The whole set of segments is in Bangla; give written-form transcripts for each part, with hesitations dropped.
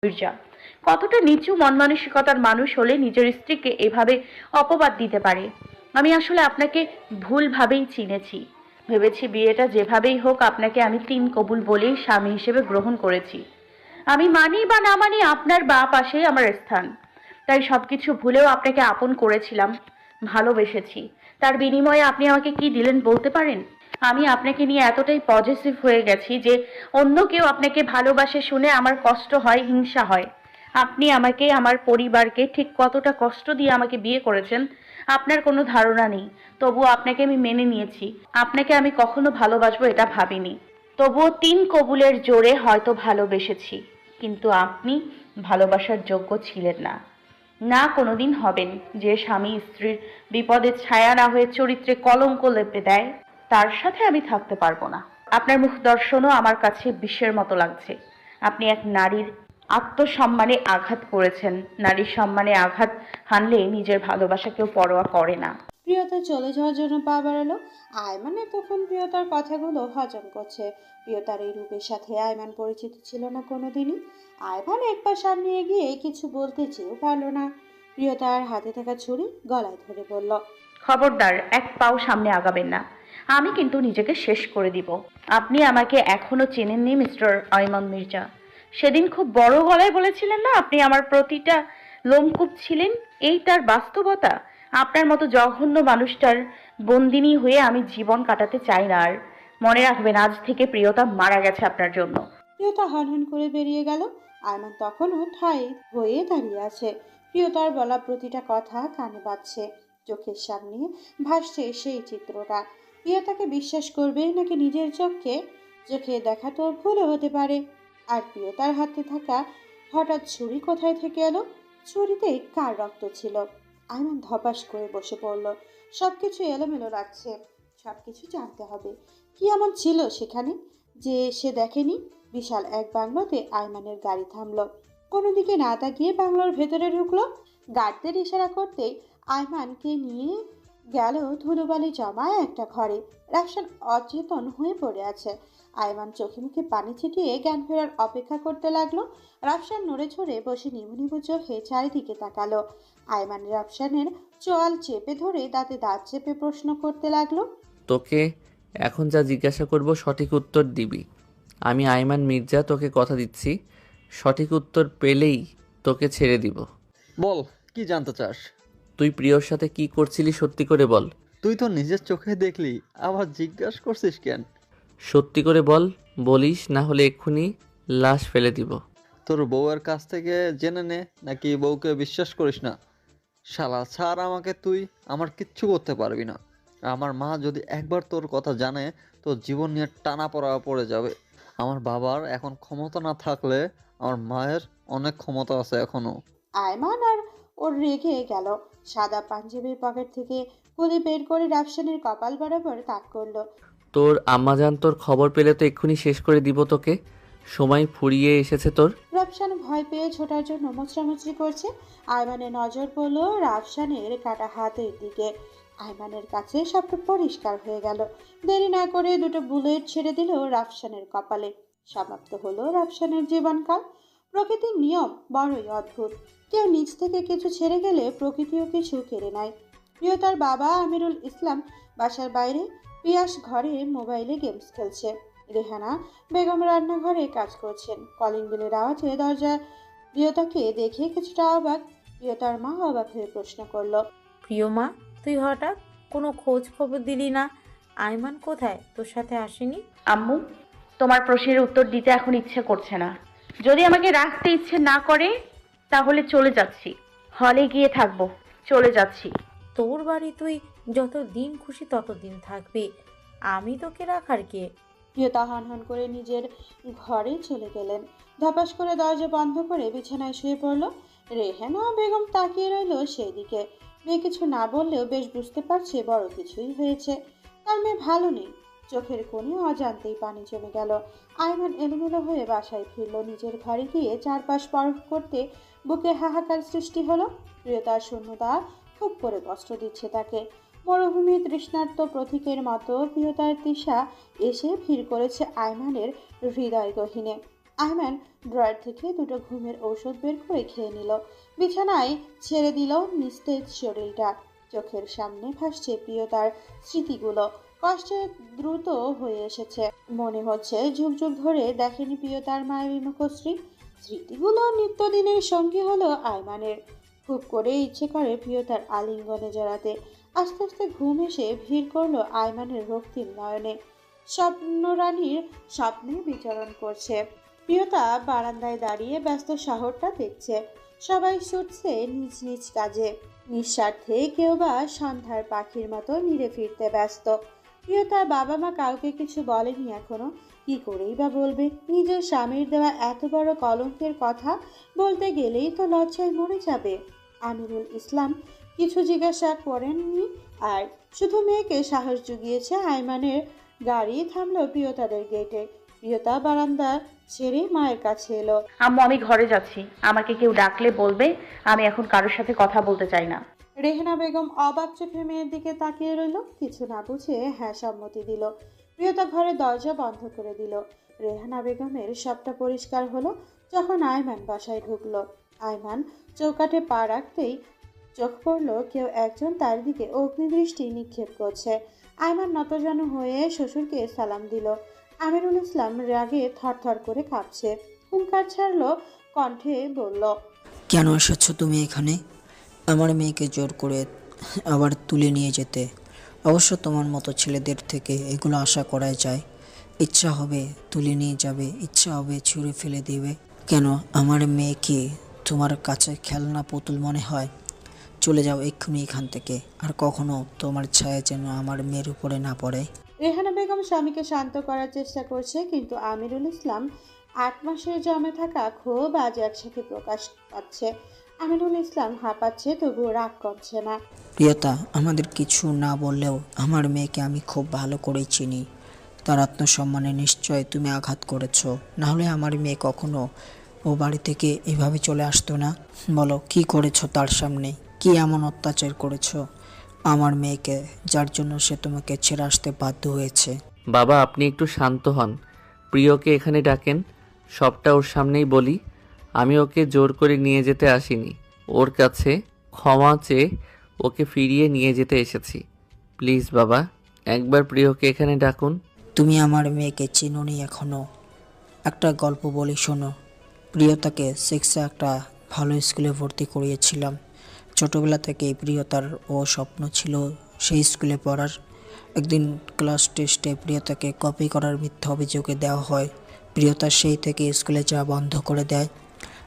মির্জা কতটা নিচু মন মানসিকতার মানুষ হলে নিজের স্ত্রীকে এভাবে অপবাদ দিতে পারে? আমি আসলে আপনাকে ভুলভাবেই চিনেছি। ভেবেছি বিয়েটা যেভাবেই হোক আপনাকে আমি তিন কবুল বলেই স্বামী হিসেবে গ্রহণ করেছি। আমি মানি বা না মানি আপনার পাশেই আমার স্থান। তাই সবকিছু ভুলেও আপনাকে আপন করেছিলাম, ভালোবেসেছি। তার বিনিময়ে আপনি আমাকে কি দিলেন বলতে পারেন? আমি আপনাকে নিয়ে এতটাই পজিটিভ হয়ে গেছি যে অন্য কেউ আপনাকে ভালোবাসে শুনে আমার কষ্ট হয়, হিংসা হয়। আপনি আমাকে, আমার পরিবারকে ঠিক কতটা কষ্ট দিয়ে আমাকে বিয়ে করেছেন আপনার কোনো ধারণা নেই। তবুও আপনাকে আমি মেনে নিয়েছি। আপনাকে আমি কখনো ভালোবাসবো এটা ভাবিনি। তবুও তিন কবুলের জোরে হয়তো ভালোবেসেছি, কিন্তু আপনি ভালোবাসার যোগ্য ছিলেন না। না কোনোদিন হবেন। যে স্বামী স্ত্রীর বিপদের ছায়া না হয়ে চরিত্রে কলঙ্ক লেপে দেয়, তার সাথে আমি থাকতে পারবো না। আপনার মুখ দর্শনও আমার কাছে বিষের মতো লাগছে। আপনি এক নারীর আত্মসম্মানে আঘাত করেছেন। নারীর সম্মানে আঘাত হানলে নিজের ভালোবাসা কেউ পরোয়া করে না। প্রিয়তা চলে যাওয়ার জন্য পা বাড়ালো। আয়মান এতক্ষণ প্রিয়তার কথাগুলো হজম করছে। প্রিয়তার এই রূপের সাথে আয়মান পরিচিত ছিল না কোনোদিনই। আয়মান একবার সামনে এগিয়ে কিছু বলতে চেয়েও পারল না। প্রিয়তার হাতে থাকা ছুরি গলায় ধরে বলল, খবরদার, এক পাও সামনে আগাবেন না। আমি কিন্তু নিজেকে শেষ করে দিব। আপনি আমাকে এখনো চেনেননি মিস্টার আইমান মির্জা। সেদিন খুব বড় গলায় বলেছিলেন না আপনি আমার প্রতিটা লোমকূপ ছিলেন। এই তার বাস্তবতা। আপনার মতো জঘন্য মানুষটার বন্দিনী হয়ে আমি জীবন কাটাতে চাই না আর। মনে রাখবেন, আজ থেকে প্রিয়তা মারা গেছে আপনার জন্য। প্রিয়তা হনহন করে বেরিয়ে গেল। আয়মান তখনও ঠাই হয়ে দাঁড়িয়ে আছে। প্রিয়তার বলা প্রতিটা কথা কানে বাজছে। চোখের সামনে ভাসছে সেই চিত্রটা। প্রিয়তাকে বিশ্বাস করবে নাকি নিজের চোখকে? চোখে দেখা তো ভুলও হতে পারে। আর প্রিয়তার হাতে থাকা হঠাৎ ছুরি কোথায় থেকে এলো? ছুরিতে কার রক্ত ছিল? আয়মান ধপাস করে বসে পড়ল। সবকিছু এলোমেলো লাগছে। সবকিছু জানতে হবে। কি এমন ছিল সেখানে যে সে দেখেনি? বিশাল এক বাংলোতে আয়মানের গাড়ি থামলো। কোনো দিকে না তাকিয়ে বাংলোর ভেতরে ঢুকলো। গার্ডদের ইশারা করতেই আয়মানকে নিয়ে গেল ধুলোবালি জমা একটা ঘরে। রাফসান অচেতন হয়ে পড়ে আছে। আয়মান চোখে মুখে পানি ছিটিয়ে জ্ঞান ফেরার অপেক্ষা করতে লাগলো। রাফসান নড়ে চড়ে বসে নিভু নিভু চোখে চারিদিকে তাকালো। আয়মান রাফসানের চোয়াল চেপে ধরে দাঁতে দাঁত চেপে প্রশ্ন করতে লাগলো, তোকে এখন যা জিজ্ঞাসা করব সঠিক উত্তর দিবি। আমি আইমান মির্জা, তোকে কথা দিচ্ছি, সঠিক উত্তর পেলেই তোকে ছেড়ে দিব। বল, কি জানতে চাস? তুই প্রিয়র সাথে কি করছিলি সত্যি করে বল। তুই তো নিজের চোখে দেখলি, আবার জিজ্ঞাসা করছিস কেন? সত্যি করে বল, বলিস না হলে এক্ষুনি লাশ ফেলে দিব। তোর বউয়ের কাছ থেকে জেনে নে, নাকি বউকে বিশ্বাস করিস না? শালা ছাড় আমাকে, তুই আমার কিচ্ছু করতে পারবি না। আমার মা যদি একবার তোর কথা জানে, তোর জীবন নিয়ে টানা পড়া পড়ে যাবে। আমার বাবার এখন ক্ষমতা না থাকলে আমার মায়ের অনেক ক্ষমতা আছে এখনো। আয়মান আর ওর রেগে গেল। সাদা পাঞ্জাবির পকেট থেকে খুলে বের করে রাফসানের কপাল বরাবর তাক করলো। তোর আম্মাজান তোর খবর পেলে তো এক্ষুনি শেষ করে দিব তোকে। সময় ফুরিয়ে এসেছে তোর। রাফসান ভয় পেয়ে ছোটার জন্য মোচড়ামুচড়ি করছে। আয়মানের নজর পড়ল রাফসানের কাটা হাতের দিকে। আয়মানের কাছে সবটা পরিষ্কার হয়ে গেল। দেরি না করে দুটো বুলেট ছেড়ে দিল রাফসানের কপালে। সমাপ্ত হলো রাফসানের জীবনকাল। প্রকৃতির নিয়ম বড়ই অদ্ভুত। কেউ নিজ থেকে কিছু ছেড়ে গেলে প্রকৃতিও কিছু কেড়ে নেয়। প্রিয়তার বাবা আমিরুল ইসলাম বাসার বাইরে, পিয়াস ঘরে মোবাইলে গেমস খেলছে। রেহানা বেগম রান্নাঘরে কাজ করছেন। কলিং বেলের আওয়াজে দরজা প্রিয়তাকে দেখে কিছুটা অবাক। প্রিয়তার মা অবাক হয়ে প্রশ্ন করলো, প্রিয় মা, তুই হঠাৎ কোনো খোঁজ খবর দিলি না? আয়মান কোথায়? তোর সাথে আসেনি? আম্মু, তোমার প্রশ্নের উত্তর দিতে এখন ইচ্ছে করছে না। যদি আমাকে রাখতে ইচ্ছে না করে তাহলে চলে যাচ্ছি। হলে গিয়ে থাকবো। চলে যাচ্ছি। তোর বাড়ি, তুই যত দিন খুশি তত দিন থাকবি। আমি তোকে রাখার কে? প্রিয়তা হনহন করে নিজের ঘরে চলে গেলেন। ধপাস করে দরজা বন্ধ করে বিছানায় শুয়ে পড়ল। রেহানা বেগম তাকিয়ে রইল সেই দিকে। মেয়ে কিছু না বললেও বেশ বুঝতে পারছে বড় কিছুই হয়েছে। তার মেয়ে ভালো নেই। চোখের কোণে অজান্তেই পানি জমে গেল। আয়মান এলোমেলো হয়ে বাসায় ফিরল। নিজের ঘরে গিয়ে চারপাশ পরখ করতে বুকে হাহাকার সৃষ্টি হলো। প্রিয়তার শূন্যতা খুব করে কষ্ট দিচ্ছে তাকে। মরুভূমি তৃষ্ণার্ত প্রতীকের মতো প্রিয়তার তৃষা এসে ভিড় করেছে আয়মানের হৃদয় গহীনে। আহমান ড্রয়ার থেকে দুটো ঘুমের ঔষধ বের করে খেয়ে নিল। বিছানায় ছেড়ে দিল নিস্তেজ শরীরটা। চোখের সামনে ভাসছে প্রিয়তার স্মৃতিগুলো। কষ্টে দ্রুত হয়ে এসেছে। মনে হচ্ছে যুগ যুগ ধরে দেখেনি প্রিয়তার মায়ের মুখশ্রী। স্মৃতিগুলো নিত্যদিনের সঙ্গী হলো আয়মানের। খুব করে ইচ্ছে করে প্রিয়তার আলিঙ্গনে জড়াতে। আস্তে আস্তে ঘুম এসে ভিড় করলো আয়মানের রক্তিম নয়নে। স্বপ্নরানীর স্বপ্নে বিচরণ করছে। প্রিয়তা বারান্দায় দাঁড়িয়ে ব্যস্ত শহরটা দেখছে। সবাই ছুটছে নিজ নিজ কাজে। নিঃস্বার্থে কেউ বা সন্ধ্যার পাখির মতো নিরে ফিরতে ব্যস্ত। প্রিয়তার বাবা মা কাউকে কিছু বলেনি এখনো। কি করেই বা বলবে? নিজের স্বামীর দেওয়া এত বড় কলঙ্কের কথা বলতে গেলেই তো লজ্জায় মরে যাবে। আমিরুল ইসলাম কিছু জিজ্ঞাসা করেননি, আর শুধু মেয়েকে সাহস জুগিয়েছে। আয়মানের গাড়ি থামলো প্রিয়তাদের গেটে। প্রিয়তা বারান্দা ছেড়ে মায়ের কাছে এলো। আম্মু, আমি ঘরে যাচ্ছি। আমাকে কেউ ডাকলে বলবে আমি এখন কারোর সাথে কথা বলতে চাই না। রেহানা বেগম অবাক চোখে মেয়ের দিকে তাকিয়ে রইল। কিছু না বুঝে হ্যাঁ সম্মতি দিল। প্রিয়তা ঘরের দরজা বন্ধ করে দিল। রেহানা বেগমের সবটা পরিষ্কার হলো যখন আয়মান বাসায় ঢুকলো। আয়মান চৌকাঠে পা রাখতেই চোখ পড়ল কেউ একজন তার দিকে অগ্নিদৃষ্টি নিক্ষেপ করছে। আয়মান নতজানু হয়ে শ্বশুরকে সালাম দিল। আমিরুল ইসলাম রাগে থরথর করে কাঁপছে। হুঙ্কার ছাড়লো কণ্ঠে বলল, কেন এসেছো তুমি এখানে? আমার মেয়েকে জোর করে আবার তুলে নিয়ে যেতে? অবশ্য তোমার মতো ছেলেদের থেকে এগুলো আশা করাই যায়। ইচ্ছা হবে তুলে নিয়ে যাবে, ইচ্ছা হবে ছুঁড়ে ফেলে দিবে। কেন আমার মেয়ে কি তোমার কাছে খেলনা পুতুল মনে হয়? চলে যাও এক্ষুনি এখান থেকে। আর কখনো তোমার ছায়া যেন আমার মেয়ের উপরে না পড়ে। রেহানা বেগম স্বামীকে শান্ত করার চেষ্টা করছে, কিন্তু আমিরুল ইসলাম 8 মাসের জমে থাকা ক্ষোভ আজ একসাথে প্রকাশ পাচ্ছে। আমিরুল ইসলাম হাঁপাচ্ছে, তবুও রাগ কমছে না। প্রিয়তা, আমাদের কিছু না বললেও আমার মেয়েকে আমি খুব ভালো করেই চিনি। তার আত্মসম্মানে নিশ্চয় তুমি আঘাত করেছো, নাহলে আমার মেয়ে কখনো ও বাড়ি থেকে এভাবে চলে আসতো না। বলো, কি করেছো তার সামনে? কি এমন অত্যাচার করেছো আমার মেয়েকে, যার জন্য সে তোমাকে ছেড়ে আসতে বাধ্য হয়েছে? বাবা, আপনি একটু শান্ত হন। প্রিয়কে এখানে ডাকেন, সবটা ওর সামনেই বলি। আমি ওকে জোর করে নিয়ে যেতে আসিনি, ওর কাছে ক্ষমা চেয়ে ওকে ফিরিয়ে নিয়ে যেতে এসেছি। প্লিজ বাবা, একবার প্রিয়কে এখানে ডাকুন। তুমি আমার মেয়েকে চিনোনি এখনো। একটা গল্প বলি শোনো। প্রিয়তাকে 6-এ একটা ভালো স্কুলে ভর্তি করিয়েছিলাম। ছোটোবেলা থেকেই প্রিয়তার স্বপ্ন ছিল সেই স্কুলে পড়ার। একদিন ক্লাস টেস্টে প্রিয়তাকে কপি করার মিথ্যা অভিযোগে দেওয়া হয়। প্রিয়তা সেই থেকে স্কুলে যাওয়া বন্ধ করে দেয়।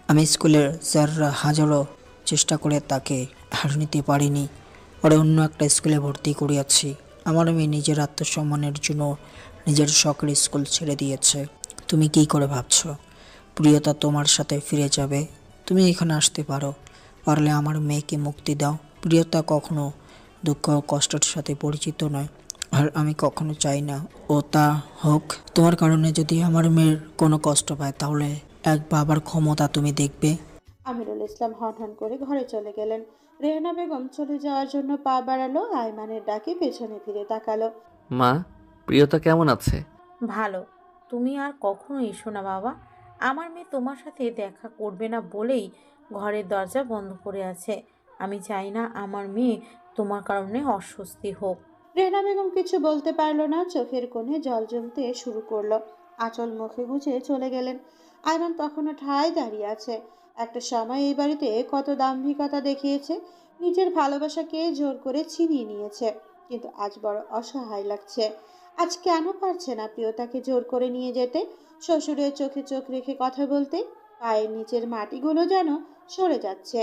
আমি স্কুলের স্যাররা হাজারো চেষ্টা করে তাকে হার নিতে পারিনি। পরে অন্য একটা স্কুলে ভর্তি করিয়েছি। আমার মেয়ে নিজের আত্মসম্মানের জন্য নিজের শখের স্কুল ছেড়ে দিয়েছে। তুমি কি করে ভাবছো প্রিয়তা তোমার সাথে ফিরে যাবে? তুমি এখানে আসতে পারো, পারলে আমার মেয়েকে মুক্তি দাও। প্রিয়তা কখনো দুঃখ ও কষ্টের সাথে পরিচিত নয়, আর আমি কখনো চাই না ও তা হোক। তোমার কারণে যদি আমার মেয়ের কোনো কষ্ট পায়, তাহলে এক বাবার ক্ষমতা তুমি দেখবে। আমিরুল ইসলাম হনহন করে ঘরে চলে গেলেন। রেহানা বেগম চলে যাওয়ার জন্য পা বাড়ালো। আয়মানের ডাকে পেছনে ফিরে তাকালো। মা, প্রিয়তা কেমন আছে? ভালো। তুমি আর কখনো এসো না বাবা। আমার মেয়ে তোমার সাথে দেখা করবে না বলেই ঘরের দরজা বন্ধ করে আছে। আমি চাই না আমার মেয়ে তোমার কারণে অস্বস্তি হোক। রেহানা বেগম কিছু বলতে পারলো না। চোখের কোণে জল জমতে শুরু করলো। আঁচল মুখে গুজে চলে গেলেন। আয়মান তখনও ঠায় দাঁড়িয়ে আছে। একটা সময় এই বাড়িতে কত দাম্ভিকতা দেখিয়েছে, নিজের ভালোবাসাকে জোর করে ছিনিয়ে নিয়েছে, কিন্তু আজ বড় অসহায় লাগছে। আজ কেন পারছে না প্রিয়তাকে জোর করে নিয়ে যেতে, শ্বশুরের চোখে চোখ রেখে কথা বলতে? পায়ের নিচের মাটিগুলো যেন সরে যাচ্ছে।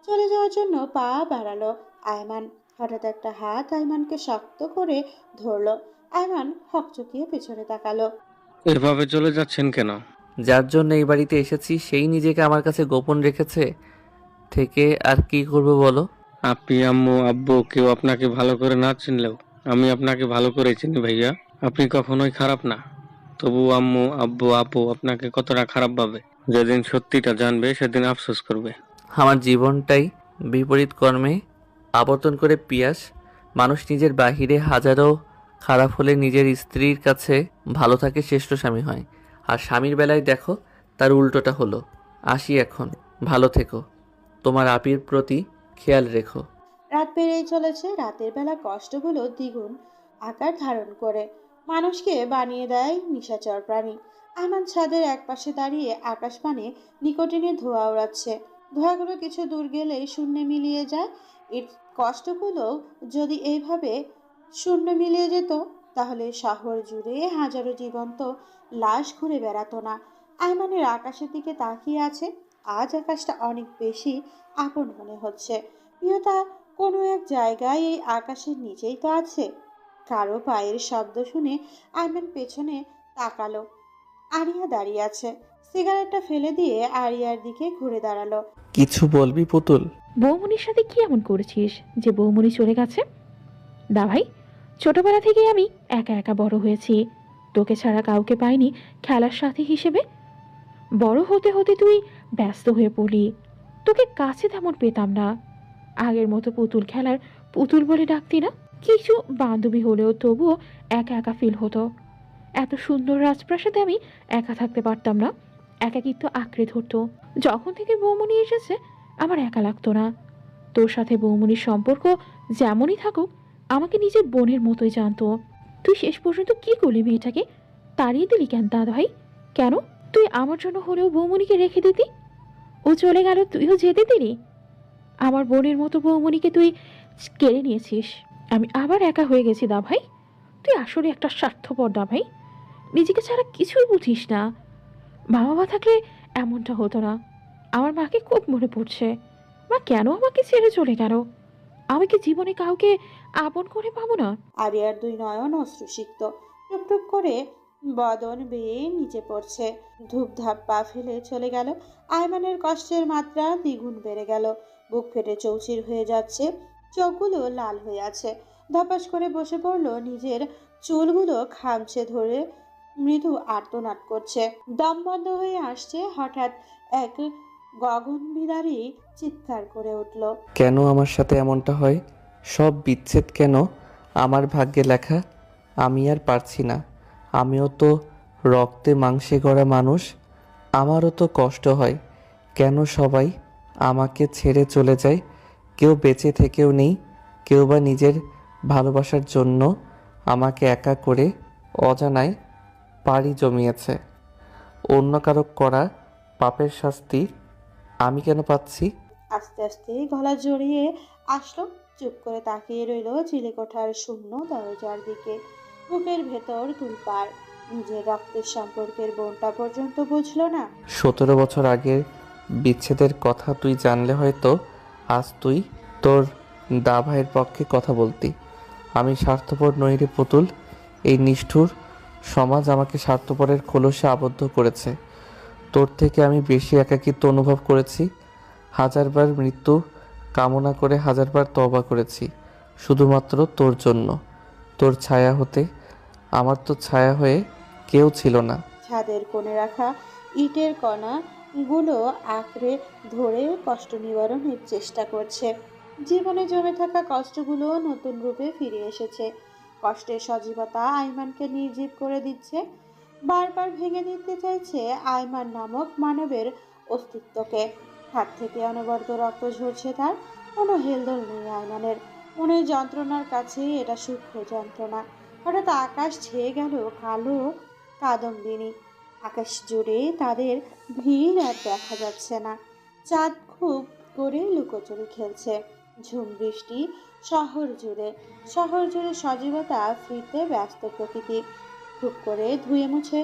চলে যাওয়ার জন্য পা বাড়ালো আয়মান। হঠাৎ একটা হাত আয়মানকে শক্ত করে ধরলো। আয়মান হকচকিয়ে পেছনে তাকালো। এভাবে চলে যাচ্ছেন কেন? যার জন্য এই বাড়িতে এসেছি সেই নিজেকে আমার কাছে গোপন রেখেছে, থেকে আর কি করব বলো? আপনি, আম্মু, আব্বু কেউ আপনাকে ভালো করে না চিনলেও আমি আপনাকে ভালো করে চিনি ভাইয়া। আপনি কখনোই খারাপ না। তবু আম্মু, আব্বু, আপু আপনাকে কতটা খারাপ ভাবে, যেদিন সত্যিটা জানবে সেদিন আফসোস করবে। আমার জীবনটাই বিপরীত কর্মে আবর্তন করে পিয়াস। মানুষ নিজের বাহিরে হাজারো খারাপ হলে নিজের স্ত্রীর কাছে ভালো থাকে, শ্রেষ্ঠ স্বামী হয়। আর স্বামীর বেলায় দেখো, তার উল্টোটা হলো। আসি এখন, ভালো থেকো, তোমার আপির প্রতি খেয়াল রেখো। রাত পেরিয়ে চলেছে। রাতের বেলা কষ্টগুলো দ্বিগুণ আকার ধারণ করে মানুষকে বানিয়ে দেয় নিশাচর প্রাণী। আয়মান ছাদের একপাশে দাঁড়িয়ে আকাশপানে নিকোটিনের ধোঁয়া ওড়াচ্ছে। ধোঁয়াগুলো কিছু দূর গেলেই শূন্যে মিলিয়ে যায়। এর কষ্টগুলো যদি এইভাবে শূন্য মিলিয়ে যেত, তাহলে শহর জুড়ে হাজারো জীবন্ত লাশ ঘুরে বেড়াতো না। আয়মানের আকাশের দিকে তাকিয়ে আছে। আজ আকাশটা অনেক বেশি আপন মনে হচ্ছে। প্রিয়তা কোনো এক জায়গায় এই আকাশের নিচেই তো আছে। কারো পায়ের শব্দ শুনে আয়মান পেছনে তাকালো। আরিয়া দাঁড়িয়ে আছে। সিগারেটটা ফেলে দিয়ে আরিয়ার দিকে ঘুরে দাঁড়ালো। কিছু বলবি পুতুল? বৌমনির সাথে কি এমন করেছিস যে বৌমনি চলে গেছে? দা ভাই, ছোটবেলা থেকেই আমি একা একা বড় হয়েছি, তোকে ছাড়া কাউকে পাইনি খেলার সাথী হিসেবে। বড় হতে হতে তুই ব্যস্ত হয়ে পড়লি, তোকে কাছে তেমন পেতাম না। আগের মতো পুতুল খেলার পুতুল বলে ডাকতি না। কিছু বান্ধবী হলেও তবুও একা একা ফিল হতো। এত সুন্দর রাজপ্রাসাদে আমি একা থাকতে পারতাম না, একাকিত্ব আঁকড়ে ধরতো। যখন থেকে বৌমনি এসেছে আমার একা লাগতো না। তোর সাথে বৌমনির সম্পর্ক যেমনই থাকুক, আমাকে নিজের বোনের মতোই জানতো। তুই শেষ পর্যন্ত কি করলি মেয়েটাকে? তাড়িয়ে দিলি কেন দাদা ভাই? কেন? তুই আমার জন্য হলেও বৌমনিকে রেখে দিতি। ও চলে গেল, তুইও যেতে দিলি। আমার বোনের মতো বৌমনিকে তুই কেড়ে নিয়েছিস। আমি আবার একা হয়ে গেছি দা ভাই। তুই আসলে একটা স্বার্থপর দা ভাই, নিজেকে ছাড়া কিছুই বুঝিস না। বাবা মা থাকলে এমনটা হতো না। আমার মাকে খুব মনে পড়ছে। মা কেন আমাকে ছেড়ে চলে গেল? আমি কি জীবনে কাউকে আপন করে পাবো না? আরিয়ার দুই নয়ন অশ্রুসিক্ত। টুকটুক করে বদন বেয়ে নিচে পড়ছে। ধূপধাপ পা ফেলে চলে গেল। আয়মানের কষ্টের মাত্রা দ্বিগুণ বেড়ে গেল। বুক ফেটে চৌচির হয়ে যাচ্ছে। চোখগুলো লাল হয়ে আছে। ধপাস করে বসে পড়লো। নিজের চুলগুলো খামচে ধরে মৃদু আর্তনাদ করছে। দম বন্ধ হয়ে আসছে। হঠাৎ এক গগনবিদারী চিৎকার করে উঠল। কেন আমার সাথে এমনটা হয়? সব বিচ্ছেদ কেন আমার ভাগ্যে লেখা? আমি আর পারছি না। আমিও তো রক্তে মাংসে গড়া মানুষ, আমারও তো কষ্ট হয়। কেন সবাই আমাকে ছেড়ে চলে যায়? কেউ বেঁচে থেকেও নেই, কেউ বা নিজের ভালোবাসার জন্য আমাকে একা করে অজানায় পাড়ি জমিয়েছে। অন্য কারো করা পাপের শাস্তি আমি কেন পাচ্ছি? আস্তে আস্তে গলা জড়িয়ে আসলো। চুপ করে তাকিয়ে রইল চিলেকোঠার শূন্য দরজার দিকে। বুকের ভেতর তুলপার। নিজের রক্তের সম্পর্কের বোনটা পর্যন্ত বুঝলো না। 17 বছর আগের বিচ্ছেদের কথা তুই জানলে হয়তো আজ তুই তোর দাভাইয়ের পক্ষে কথা বলতি। আমি স্বার্থপর নই রে পুতুল। এই নিষ্ঠুর সমাজ আমাকে স্বার্থপরের খোলসে আবদ্ধ করেছে। তোর থেকে আমি বেশি একাকিত্ব অনুভব করেছি। হাজারবার মৃত্যু কামনা করে হাজারবার তওবা করেছি, শুধুমাত্র তোর জন্য, তোর ছায়া হতে। আমার তো ছায়া হয়ে কেউ ছিল না। ছাদের কোণে রাখা ইটের কণা গুলো আঁকড়ে ধরে কষ্ট নিবারণের চেষ্টা করছে। জীবনে জমে থাকা কষ্টগুলো নতুন রূপে ফিরে এসেছে। কষ্টের সজীবতা আইমানকে নির্জীব করে দিচ্ছে। বারবার ভেঙে দিতে চাইছে আইমান নামক মানবের অস্তিত্বকে। হাত থেকে অনবরত রক্ত ঝরছে তার। কোনো হেলদোল নেই আইমানের। মনের যন্ত্রণার কাছে এটা সূক্ষ্ম যন্ত্রণা। হঠাৎ আকাশ ছেয়ে গেল কালো কাদম্বিনী। আকাশ জুড়ে তাদের ভিড় আর দেখা যাচ্ছে না। চাঁদ খুব করে লুকোচুরি খেলছে। ঝুম বৃষ্টি শহর জুড়ে। শহর জুড়ে সজীবতা ফিরতে ব্যস্ত প্রকৃতি। খুব করে ধুয়ে মুছে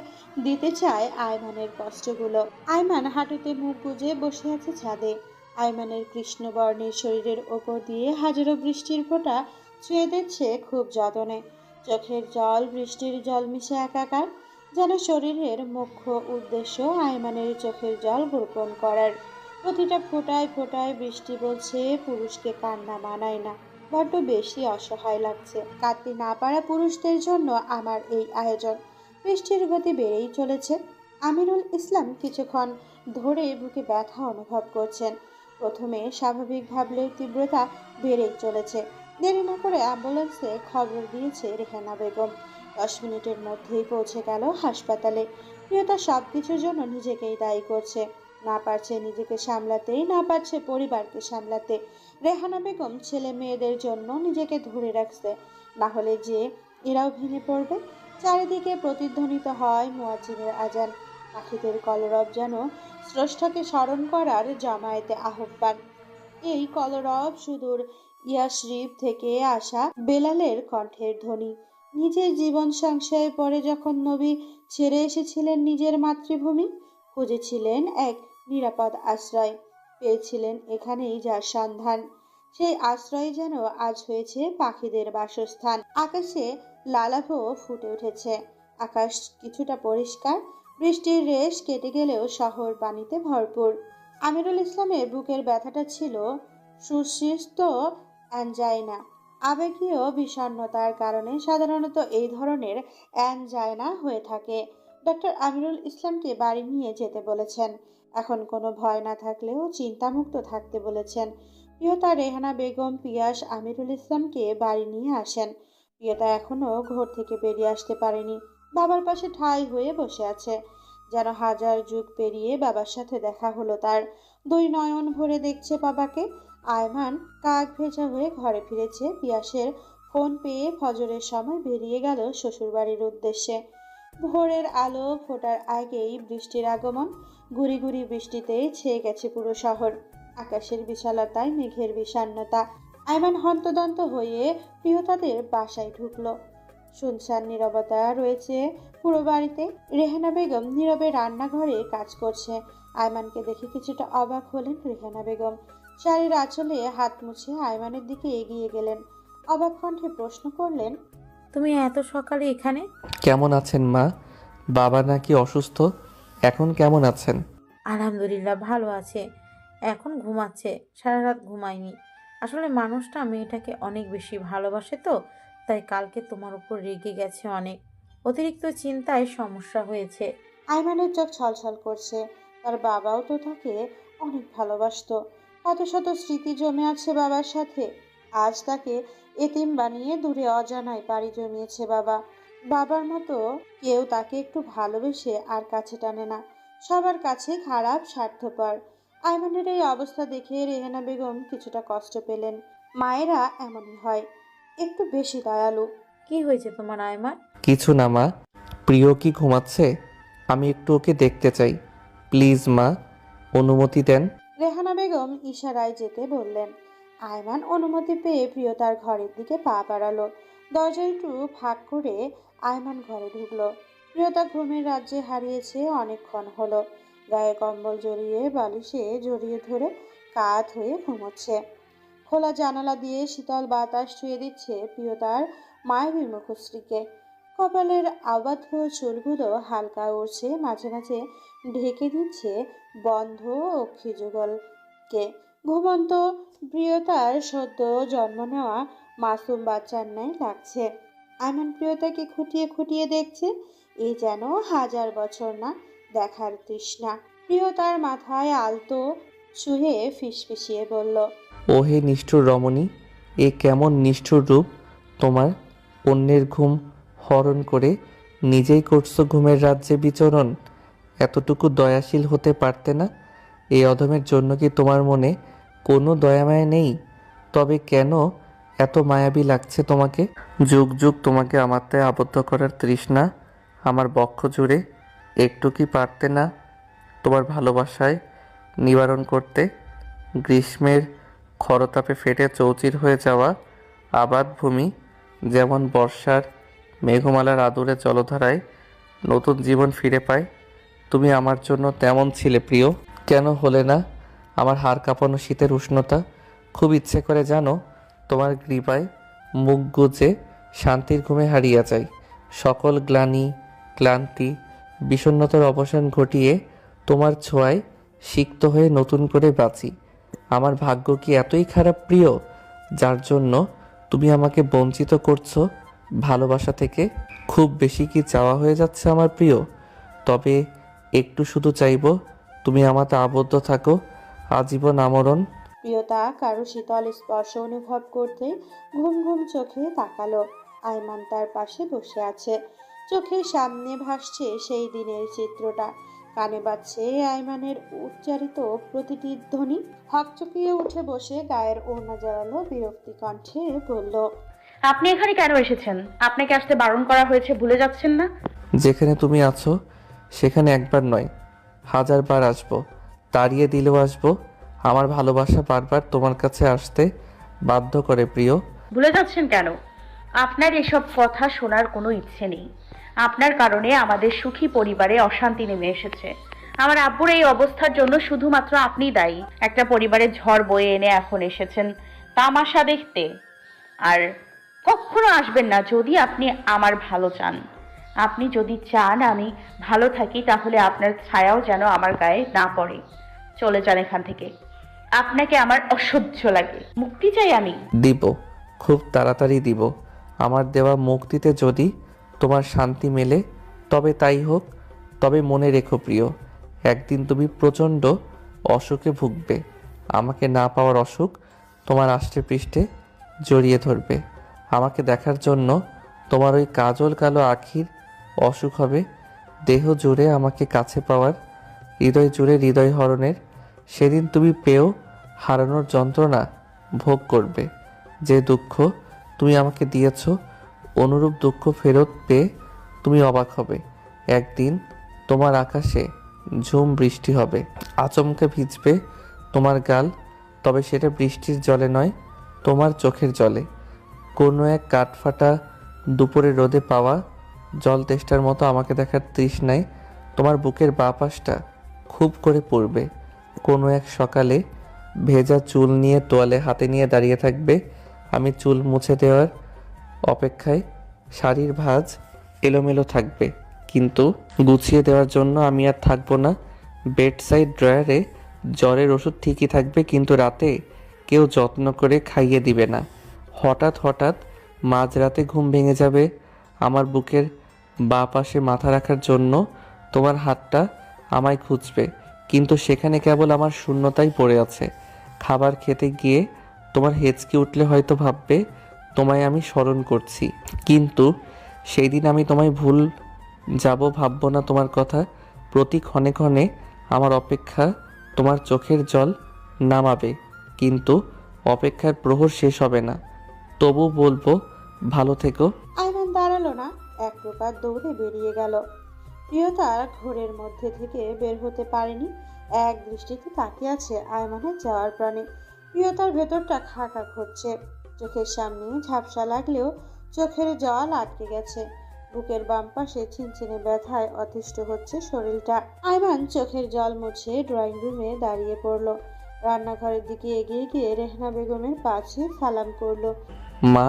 দিতে চায় আয়মানের কষ্টগুলো। আয়মান হাঁটুতে মুখ গুজে বসে আছে ছাদে। আয়মানের কৃষ্ণবর্ণের শরীরের ওপর দিয়ে হাজারো বৃষ্টির ফোঁটা ছুঁয়ে দিচ্ছে খুব যতনে। চোখের জল বৃষ্টির জল মিশে একাকার। যেন শরীরের মুখ্য উদ্দেশ্য আয়মানের চোখের জল গোপন করার। প্রতিটা ফোঁটায় ফোঁটায় বৃষ্টি বলছে পুরুষকে কান্না মানায় না, বড্ড বেশি অসহায় লাগছে। কাঁদতে না পারা পুরুষদের জন্য আমার এই আয়োজন। বৃষ্টির গতি বেড়েই চলেছে। আমিরুল ইসলাম কিছুক্ষণ ধরে বুকে ব্যথা অনুভব করছেন। প্রথমে স্বাভাবিক ভাবলেও তীব্রতা বেড়েই চলেছে। দেরি না করে অ্যাম্বুলেন্সে খবর দিয়েছে রেহানা বেগম। 10 মিনিটের মধ্যেই পৌঁছে গেল হাসপাতালে। প্রিয়তা সবকিছুর জন্য নিজেকেই দায়ী করছে। না পারছে নিজেকে সামলাতেই, না পারছে পরিবারকে সামলাতে। রেহানা বেগম ছেলে মেয়েদের জন্য নিজেকে ধরে রাখছে, না হলে যে এরাও ভেঙে পড়বে। চারিদিকে প্রতিধ্বনিত হয় মুয়াজ্জিনের আজান। পাখিদের কলরব যেন স্রষ্টাকে স্মরণ করার জামায়াতে আহ্বান। এই কলরব সুদূর ইয়াসরিব থেকে আসা বেলালের কণ্ঠের ধ্বনি। নিজের জীবন সংশয়ে পড়ে যখন নবী ছেড়ে এসেছিলেন নিজের মাতৃভূমি, খুঁজেছিলেন এক নিরাপদ আশ্রয়, পেয়েছিলেন এখানেই যার সন্ধান। সেই আশ্রয় যেন আজ হয়েছে পাখিদের বাসস্থান। আকাশে লালাভ ফুটে উঠেছে। আকাশ কিছুটা পরিষ্কার, বৃষ্টির রেশ কেটে গেলেও শহর পানিতে ভরপুর। আমিরুল ইসলামের বুকের ব্যথাটা ছিল সুসৃষ্ট অ্যানজাইনা। আবেগীয় বিষণ্ণতার কারণে সাধারণত এই ধরনের অ্যানজাইনা হয়ে থাকে। ডক্টর আমিরুল ইসলামকে বাড়ি নিয়ে যেতে বলেছেন। এখন কোনো ভয় না থাকলেও চিন্তামুক্ত থাকতে বলেছেন। প্রিয়তা রেহানা বেগম পিয়াস আমিরুল ইসলামকে বাড়ি নিয়ে আসেন। প্রিয়তা এখনো ঘর থেকে বেরিয়ে আসতে পারেনি। বাবার পাশে ঠাঁই হয়ে বসে আছে, যেন হাজার যুগ পেরিয়ে বাবার সাথে দেখা হলো তার। দুই নয়ন ভরে দেখছে বাবাকে। আয়মান কাক ভেজা হয়ে ঘরে ফিরেছে। পিয়াসের ফোন পেয়ে ফজরের সময় বেরিয়ে গেল শ্বশুরবাড়ির উদ্দেশ্যে। ভোরের আলো ফোটার আগেই বৃষ্টির আগমন। গুড়ি গুড়ি বৃষ্টিতে ছেয়ে গেছে পুরো শহর। আকাশের বিশালতায় মেঘের বিষণ্ণতা। আয়মান হন্তদন্ত হয়ে প্রিয়তাদের বাসায় ঢুকলো। শুনশান নীরবতা রয়েছে পুরো বাড়িতে। রেহানা বেগম নীরবে রান্নাঘরে কাজ করছে। আয়মানকে দেখে কিছুটা অবাক হলেন রেহানা বেগম। শাড়ির আঁচলে হাত মুছে আয়মানের দিকে এগিয়ে গেলেন। অবাক কণ্ঠে প্রশ্ন করলেন, তুমি এত সকালে এখানে? কেমন আছেন মা? বাবা নাকি অসুস্থ? এখন কেমন আছেন? আলহামদুলিল্লাহ ভালো আছে। এখন ঘুমাচ্ছে, সারা রাত ঘুমায়নি। আসলে মানুষটা মেয়েটাকে অনেক বেশি ভালোবাসে তো, তাই কালকে তোমার উপর রেগে গেছে অনেক। অতিরিক্ত চিন্তায় সমস্যা হয়েছে। আয়মানের চোখ ছলছল করছে। তার বাবাও তো তাকে অনেক ভালোবাসতো। কত শত স্মৃতি জমে আছে বাবার সাথে। আজ তাকে এতিম বানিয়ে দূরে অজানায় পাড়ি জমিয়েছে বাবা। বাবার মতো কেউ তাকে একটু ভালোবেসে আর কাছে টানে না। সবার কাছে খারাপ, স্বার্থপর। আয়মানের এই অবস্থা দেখে রেহানা বেগম কিছুটা কষ্ট পেলেন। মায়েরা এমনই হয়, একটু বেশি দয়ালু। কি হয়েছে তোমার আয়মান? কিছু না মা। প্রিয় কি ঘুমাচ্ছে? আমি একটু ওকে দেখতে চাই। প্লিজ মা, অনুমতি দেন। রেহানা বেগম ইশারায় যেতে বললেন। আয়মান অনুমতি পেয়ে প্রিয়তার ঘরের দিকে পা বাড়ালো। দরজা একটু ফাঁক করে আয়মান ঘরে ঢুকলো। প্রিয়তা ঘুমের রাজ্যে হারিয়েছে অনেকক্ষণ হলো। গায়ে কম্বল জড়িয়ে বালিশে জড়িয়ে ধরে কাত হয়ে ঘুমোচ্ছে। খোলা জানালা দিয়ে শীতল বাতাস ছুঁয়ে দিচ্ছে প্রিয়তার মায়াবী মুখশ্রীকে। কপালের আবদ্ধ চুলগুলো হালকা উড়ছে, মাঝে মাঝে ঢেকে দিচ্ছে বন্ধ অক্ষিযুগলকে। ঘুমন্ত প্রিয়তার সদ্য জন্ম নেওয়া মাসুম বাচ্চার ন্যায় লাগছে। আয়মান প্রিয়তাকে খুঁটিয়ে খুঁটিয়ে দেখছে। এই যেন হাজার বছর না দেখার তৃষ্ণা। প্রিয়তার মাথায় আলতো ছুঁয়ে ফিসফিসিয়ে বলল, ওহে নিষ্ঠুর রমণী, এ কেমন নিষ্ঠুর রূপ তোমার! অন্যের ঘুম হরণ করে নিজেই করছো ঘুমের রাজ্যে বিচরণ। এতটুকু দয়াশীল হতে পারতে না? এই অধমের জন্য কি তোমার মনে কোনো দয়ামায়া নেই? তবে কেন এত মায়াবী লাগছে তোমাকে? যুগ যুগ তোমাকে আমাতে আবদ্ধ করার তৃষ্ণা আমার বক্ষ জুড়ে। একটু কি পারতে না তোমার ভালোবাসায় নিবারণ করতে? গ্রীষ্মের খরতাপে ফেটে চৌচির হয়ে যাওয়া আবাদ ভূমি যেমন বর্ষার মেঘমালার আদুরে জলধারায় নতুন জীবন ফিরে পায়, তুমি আমার জন্য তেমন ছিলে প্রিয়। কেন হলে না আমার হাড় কাঁপানো শীতের উষ্ণতা? খুব ইচ্ছে করে জানো তোমার গ্রীবায় মুখ গুজে শান্তির ঘুমে হারিয়ে যায়। সকল গ্লানি, ক্লান্তি, বিষণ্ণতার অবসান ঘটিয়ে তোমার ছোঁয়ায় সিক্ত হয়ে নতুন করে বাঁচি। আমার ভাগ্য কি এতই খারাপ প্রিয়, যার জন্য তুমি আমাকে বঞ্চিত করছো ভালোবাসা থেকে? খুব বেশি কি চাওয়া হয়ে যাচ্ছে আমার প্রিয়? তবে একটু শুধু চাইবো তুমি আমাতে আবদ্ধ থাকো আজীবন আমরণ। প্রিয়তা কারো শীতল স্পর্শ অনুভব করতে ঘুম ঘুম চোখে তাকালো। আয়মান তার পাশে বসে আছে। চোখের সামনে ভাসছে সেই দিনের চিত্রটা, কানে বাজছে আইমানের উচ্চারিত প্রতিটি ধ্বনি। হকচকিয়ে উঠে বসে গায়ের ওড়না জড়ালো, বিরক্তি কণ্ঠে বলল, আপনি এখানে কেন এসেছেন? আপনাকে আসতে বারণ করা হয়েছে, ভুলে যাচ্ছেন না? যেখানে তুমি আছো সেখানে একবার নয় 1000বার আসবো, তাড়িয়ে দিলেও আসবো। আমার ভালোবাসা বারবার তোমার কাছে আসতে বাধ্য করে প্রিয়। ভুলে যাচ্ছেন কেন? আপনার এসব কথা শোনার কোনো ইচ্ছে নেই। আপনার কারণে আমাদের সুখী পরিবারে অশান্তি নেমে এসেছে। আমার আব্বুর এই অবস্থার জন্য শুধুমাত্র আপনিই দায়ী। একটা পরিবারের ঝড় বয়ে এনে এখন এসেছেন তামাশা দেখতে। আর কখনো আসবেন না যদি আপনি আমার ভালো চান। আপনি যদি চান আমি ভালো থাকি, তাহলে আপনার ছায়াও যেন আমার গায়ে না পড়ে। চলে যান এখান থেকে। আপনাকে আমার অসহ্য লাগে। মুক্তি চাই আমি। দিব, খুব তাড়াতাড়ি দিব। আমার দেওয়া মুক্তিতে যদি তোমার শান্তি মেলে তবে তাই হোক। তবে মনে রেখো প্রিয়, একদিন তুমি প্রচণ্ড অসুখে ভুগবে। আমাকে না পাওয়ার অসুখ তোমার আষ্টে পৃষ্ঠে জড়িয়ে ধরবে। আমাকে দেখার জন্য তোমার ওই কাজল কালো আখির অসুখ হবে। দেহ জুড়ে আমাকে কাছে পাওয়ার, হৃদয় জুড়ে হৃদয় হরণের। সেদিন তুমি পেয়েও হারানোর যন্ত্রণা ভোগ করবে। যে দুঃখ তুমি আমাকে দিয়েছ, অনুরূপ দুঃখ ফেরত পেয়ে তুমি অবাক হবে। একদিন তোমার আকাশে ঝুম বৃষ্টি হবে, আচমকা ভিজবে তোমার গাল। তবে সেটা বৃষ্টির জলে নয়, তোমার চোখের জলে। কোনো এক কাঠফাটা দুপুরের রোদে পাওয়া জল তেষ্টার মতো আমাকে দেখার তৃষ্ণায় তোমার বুকের বাঁ পাশটা খুব করে পড়বে। কোনো এক সকালে ভেজা চুল নিয়ে তোয়ালে হাতে নিয়ে দাঁড়িয়ে থাকবে। আমি চুল মুছে দেওয়ার অপেক্ষায়। শাড়ির ভাঁজ এলোমেলো থাকবে, কিন্তু গুছিয়ে দেওয়ার জন্য আমি আর থাকবো না। বেড সাইড ড্রয়ারে জ্বরের ওষুধ ঠিকই থাকবে, কিন্তু রাতে কেউ যত্ন করে খাইয়ে দিবে না। হঠাৎ হঠাৎ মাঝরাতে ঘুম ভেঙে যাবে। আমার বুকের বাঁ পাশে মাথা রাখার জন্য তোমার হাতটা আমায় খুঁজবে, কিন্তু সেখানে কেবল আমার শূন্যতাই পড়ে আছে। খাবার খেতে গিয়ে তোমার হেঁচকি উঠলে হয়তো ভাববে তোমায় আমি স্মরণ করছি, কিন্তু সেই দিন আমি তোমায় ভুল যাব ভাববো না তোমার কথা। প্রতি ক্ষণে ক্ষণে আমার অপেক্ষা তোমার চোখের জল নামাবে, কিন্তু অপেক্ষার প্রহর শেষ হবে না। তবু বলবো ভালো থেকো। আইমান দাঁড়ালো না, এক প্রকার দৌড়ে বেরিয়ে গেল। প্রিয়তার ঘোরের মধ্যে থেকে বের হতে পারেনি, এক দৃষ্টিতে তাকিয়ে আছে আইমানের যাওয়ার প্রাণে। প্রিয়তার ভেতরটা খাকা ঘুরছে, চোখের সামনে ঝাপসা লাগলেও চোখের জল আটকে গেছে। বুকের বাম পাশে ছিনছিনে ব্যথায় অতিষ্ঠ হচ্ছে শরীরটা। আইমান চোখের জল মুছে ড্রয়িং রুমে দাঁড়িয়ে পড়ল। রান্নাঘরের দিকে এগিয়ে গিয়ে রেহনা বেগমের পাশে সালাম করলো। মা,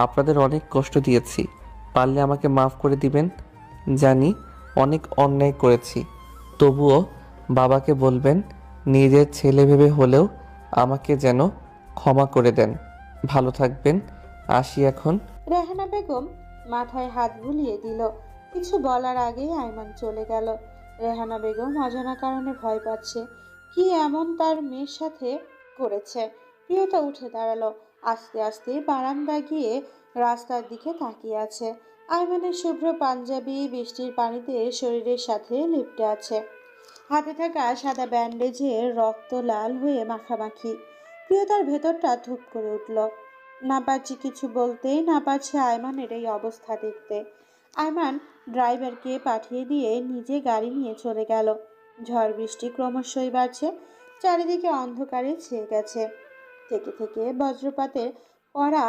আপনাদের অনেক কষ্ট দিয়েছি, পারলে আমাকে মাফ করে দিবেন। জানি অনেক অন্যায় করেছি, তবুও বাবাকে বলবেন নিজের ছেলে ভেবে হলেও আমাকে যেন ক্ষমা করে দেন। ভালো থাকবেন, আসি এখন। রেহানা বেগম মাথায় হাত বুলিয়ে দিল। কিছু বলার আগেই আইমান চলে গেল। রেহানা বেগম অজানা কারণে ভয় পাচ্ছে। কি এমন তার মেয়ের সাথে করেছে? প্রিয়তা উঠে দাঁড়ালো, আস্তে আস্তে বারান্দা গিয়ে রাস্তার দিকে তাকিয়ে আছে। আইমানের শুভ্র পাঞ্জাবি বৃষ্টির পানিতে শরীরের সাথে লিপটে আছে। হাতে থাকা সাদা ব্যান্ডেজে রক্ত লাল হয়ে মাখামাখি। প্রিয়তার ভেতরটা ধুপ করে উঠল। না পারছি কিছু বলতেই, না পারছে আয়মানের এই অবস্থা দেখতে। আয়মান ড্রাইভারকে পাঠিয়ে দিয়ে নিজে গাড়ি নিয়ে চলে গেল। ঝড় বৃষ্টি ক্রমশই বাড়ছে, চারিদিকে অন্ধকারে ছেয়ে গেছে। থেকে থেকে বজ্রপাতের কড়া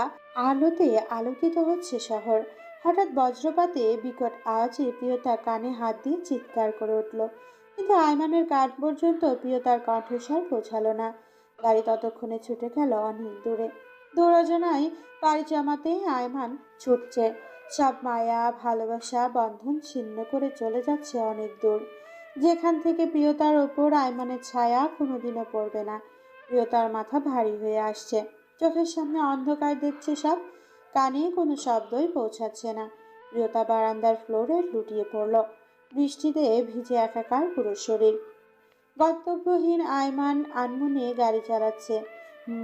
আলোতে আলোকিত হচ্ছে শহর। হঠাৎ বজ্রপাতে বিকট আওয়াজে প্রিয়তা কানে হাত দিয়ে চিৎকার করে উঠল, কিন্তু আয়মানের কান পর্যন্ত প্রিয়তার কণ্ঠস্বর পৌঁছালো না। গাড়ি ততক্ষণে ছুটে গেল অনেক দূরে। দৌড়জনায় পাড়ি জমাতে আয়মান ছুটছে। সব মায়া ভালোবাসা বন্ধন ছিন্ন করে চলে যাচ্ছে অনেক দূর, যেখান থেকে প্রিয়তার ওপর আয়মানের ছায়া কোনোদিনও পড়বে না। প্রিয়তার মাথা ভারী হয়ে আসছে, চোখের সামনে অন্ধকার দেখছে সব, কানে কোনো শব্দই পৌঁছাচ্ছে না। প্রিয়তা বারান্দার ফ্লোরে লুটিয়ে পড়ল, বৃষ্টিতে ভিজে একাকার পুরো শরীর। গন্তব্যহীন আয়মান আনমনে গাড়ি চালাচ্ছে।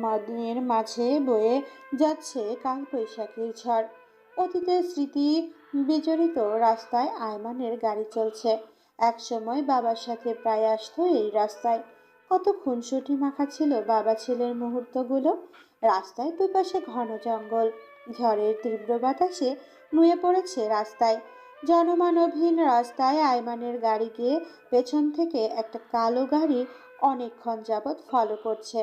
মনের মাঝে বয়ে যাচ্ছে কাল বৈশাখীর ঝড়। অতীতের স্মৃতি বিজড়িত রাস্তায় আয়মানের গাড়ি চলছে। একসময় বাবার সাথে প্রায় আসতো এই রাস্তায়। কত খুনসুটি মাখা ছিল বাবা ছেলের মুহূর্তগুলো। রাস্তায় দুপাশে ঘন জঙ্গল, ঝড়ের তীব্র বাতাসে নুয়ে পড়েছে রাস্তায়। জনমানবহীন রাস্তায় আয়মানের গাড়িকে পেছন থেকে একটা কালো গাড়ি অনেকক্ষণ যাবৎ ফলো করছে।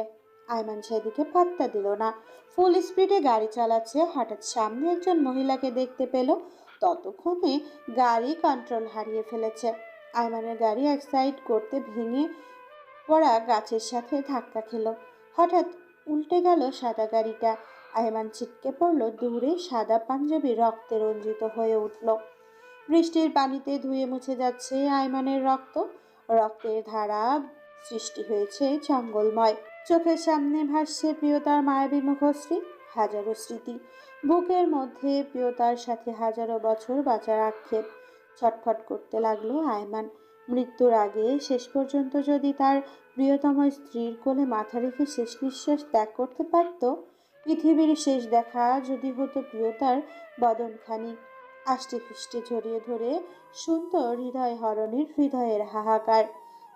আয়মান সেদিকে পাত্তা দিল না, ফুল স্পিডে গাড়ি চালাচ্ছে। হঠাৎ সামনে একজন মহিলাকে দেখতে পেল। ততক্ষণে গাড়ি কন্ট্রোল হারিয়ে ফেলেছে। আয়মানের গাড়ি এক সাইড করতে ভেঙে পড়া গাছের সাথে ধাক্কা খেল। হঠাৎ উল্টে গেল সাদা গাড়িটা। আয়মান ছিটকে পড়ল দূরে। সাদা পাঞ্জাবি রক্তে রঞ্জিত হয়ে উঠল। বৃষ্টির পানিতে ধুয়ে মুছে যাচ্ছে আয়মানের রক্ত। রক্তের ধারা সৃষ্টি হয়েছে জঙ্গলময়। চোখের সামনে ভাসছে প্রিয়তার মায়াবী মুখশ্রী, হাজারো স্মৃতি। বুকের মধ্যে প্রিয়তার সাথে হাজারো বছর বাঁচার আক্ষেপ। ছটফট করতে লাগলো আয়মান। মৃত্যুর আগে শেষ পর্যন্ত যদি তার প্রিয়তম স্ত্রীর কোলে মাথা রেখে শেষ নিঃশ্বাস ত্যাগ করতে পারত, পৃথিবীর শেষ দেখা যদি হতো প্রিয়তার বদনখানি আষ্টে ফিষ্টে জড়িয়ে ধরে শুনতো হৃদয় হরণের হৃদয়ের হাহাকার।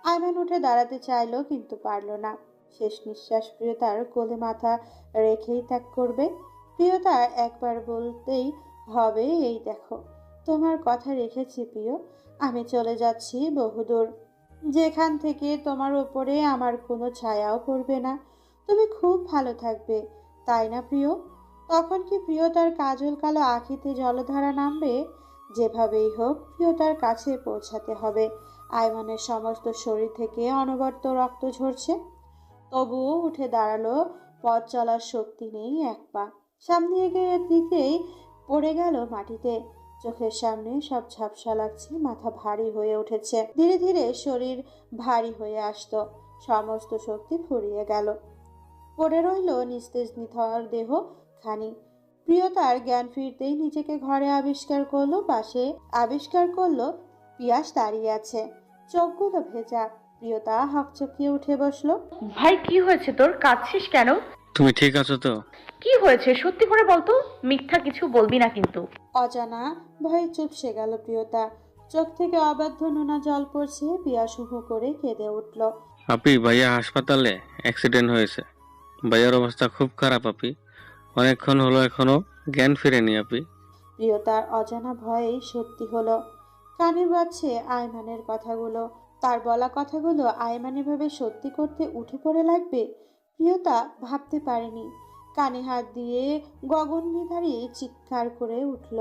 আয়মান উঠে দাঁড়াতে চাইল, কিন্তু পারল না। শেষ নিঃশ্বাস প্রিয়তার কোলে মাথা রেখেই ত্যাগ করবে। প্রিয়তা একবার বলতেই হবে, এই দেখো তোমার কথা রেখেছি প্রিয়, আমি চলে যাচ্ছি বহুদূর, যেখান থেকে তোমার ওপরে আমার কোনো ছায়াও পড়বে না। তুমি খুব ভালো থাকবে, তাই না প্রিয়? তখন কি প্রিয়তার কাজল কালো আঁখিতে জলধারা নামবে? যেভাবেই হোক প্রিয়তার কাছে পৌঁছাতে হবে। আয়মানের সমস্ত শরীর থেকে অনবরত রক্ত ঝরছে, তবুও উঠে দাঁড়ালো। পথ চলার শক্তি নেই এক পা। সামনে এগিয়ে দিতেই পড়ে গেল মাটিতে। চোখের সামনে সব ঝাপসা লাগছে, মাথা ভারী হয়ে উঠেছে। ধীরে ধীরে শরীর ভারী হয়ে আসতো, সমস্ত শক্তি ফুরিয়ে গেল। পড়ে রইল নিস্তেজ নিথর দেহ খানি। প্রিয়তার জ্ঞান ফিরতেই নিজেকে ঘরে আবিষ্কার করলো পিয়াস দাঁড়িয়ে আছে, চোখগুলো ভেজা। প্রিয়তা হকচকিয়ে উঠে বসলো। ভাই কি হয়েছে তোর? কাঁদছিস কেন? তুমি ঠিক আছো তো? কি হয়েছে সত্যি করে বলতো, মিথ্যা কিছু বলবি না কিন্তু। অজানা ভয়ে চুপসে গেল প্রিয়তা। চোখ থেকে অবাধ্য নোনা জল পড়ছে। পিয়াস হু করে কেঁদে উঠল। আপি, ভাইয়া হাসপাতালে অ্যাক্সিডেন্ট হয়েছে। ভাইয়ার অবস্থা খুব খারাপ আপি, অনেকক্ষণ হলো এখনো জ্ঞান ফিরেনি আপি। প্রিয়তার অজানা ভয়েই সত্যি হলো। কানে বাজছে আয়মানের কথাগুলো। তার বলা কথাগুলো আয়মান এভাবে সত্যি করতে উঠে পড়ে লাগবে, প্রিয়তা ভাবতে পারেনি। কানে হাত দিয়ে গগনবিদারী চিৎকার করে উঠল।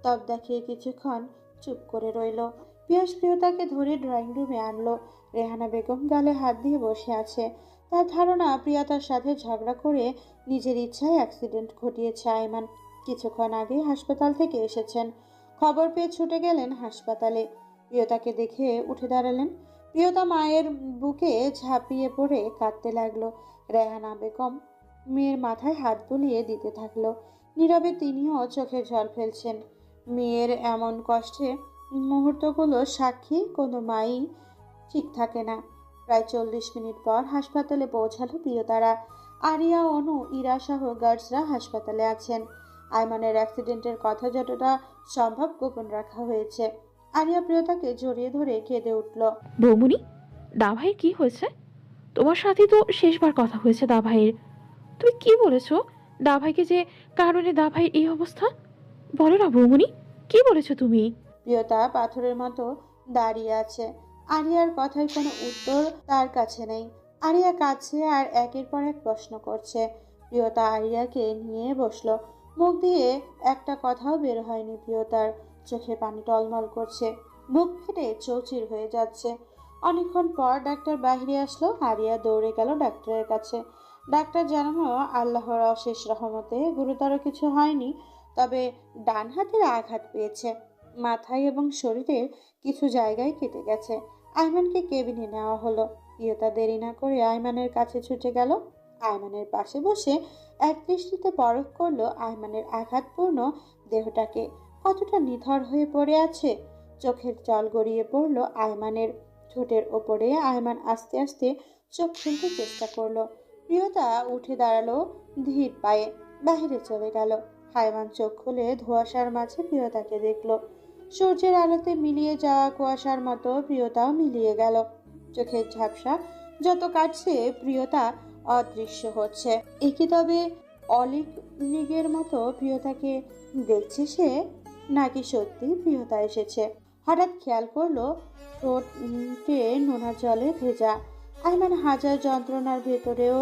তব দেখিয়ে কিছুক্ষণ চুপ করে রইল। পিয়াস প্রিয়তাকে ধরে ড্রয়িং রুমে আনলো। রেহানা বেগম গালে হাত দিয়ে বসে আছে। তার ধারণা প্রিয়তার সাথে ঝগড়া করে নিজের ইচ্ছায় অ্যাক্সিডেন্ট ঘটিয়েছে আয়মান। কিছুক্ষণ আগে হাসপাতাল থেকে এসেছেন। খবর পেয়ে ছুটে গেলেন হাসপাতালে। প্রিয়তাকে দেখে উঠে দাঁড়ালেন। প্রিয়তা মায়ের বুকে ঝাঁপিয়ে পড়ে কাঁদতে লাগলো। রেহানা বেগম মেয়ের মাথায় হাত বুলিয়ে দিতে থাকলো। নীরবে তিনিও চোখের জল ফেলছেন। মেয়ের এমন কষ্টের মুহূর্তগুলো সাক্ষী কোনো মাই ঠিক থাকে না। প্রায় 40 মিনিট পর হাসপাতালে পৌঁছালো প্রিয়তারা। আরিয়া, অনু, ইরা সহ গার্ডসরা হাসপাতালে আছেন। আয়মানের অ্যাক্সিডেন্টের কথা যতটা সম্ভব গোপন রাখা হয়েছে। আরিয়া প্রিয়তাকে জড়িয়ে ধরে কেঁদে উঠল। বৌমনি, দাভাইয়ের কি হয়েছে? তোমার সাথে তো শেষবার কথা হয়েছে দাভাইয়ের। তুমি কি বলেছো দাভাইকে, যে কারণে দাভাইয়ের এই অবস্থা? বলো না বৌমনি, কি বলেছো তুমি? প্রিয়তা পাথরের মতো দাঁড়িয়ে আছে। আরিয়ার কথায় কোনো উত্তর তার কাছে নেই। আরিয়া কাছে আর একের পর এক প্রশ্ন করছে। প্রিয়তা আরিয়াকে নিয়ে বসলো। মুখ দিয়ে একটা কথাও বের হয়নি প্রিয়তার। চোখে পানি টলমল করছে, বুক ফেটে চৌচির হয়ে যাচ্ছে। অনেকক্ষণ পর ডাক্তার বাইরে আসলো। আরিয়া দৌড়ে গেল ডাক্তারের কাছে। ডাক্তার জানালো আল্লাহর অশেষ রহমতে গুরুতর কিছু হয়নি, তবে ডান হাতের আঘাত পেয়েছে। মাথায় এবং শরীরের কিছু জায়গায় কেটে গেছে। আয়মানকে কেবিনে নেওয়া হলো। প্রিয়তা দেরি না করে আয়মানের কাছে ছুটে গেল। আয়মানের পাশে বসে এক দৃষ্টিতে পরখ করলো আয়মানের আঘাতপূর্ণ দেহটাকে, কতটা নিথর হয়ে পড়ে আছে। চোখের জল গড়িয়ে পড়লো আয়মানের। ঠোঁটের ওপরে আয়মান আস্তে আস্তে চোখ খুলতে চেষ্টা করলো। প্রিয়তা উঠে দাঁড়ালো ধীর পায়ে, বাহিরে চলে গেল। আয়মান চোখ খুলে ধোঁয়াশার মাঝে প্রিয়তাকে দেখলো। সূর্যের আলোতে মিলিয়ে যাওয়া কুয়াশার মতো প্রিয়তাও মিলিয়ে গেল। চোখের ঝাপসা যত কাটছে প্রিয়তা অদৃশ্য হচ্ছে। একই তবে অলিক মৃগের মতো প্রিয়তাকে দেখছে সে, নাকি সত্যি প্রিয়তা এসেছে? হঠাৎ খেয়াল করলো ঠোঁটে নোনা জলে ভেজা। আয়মান হাজার যন্ত্রণার ভেতরেও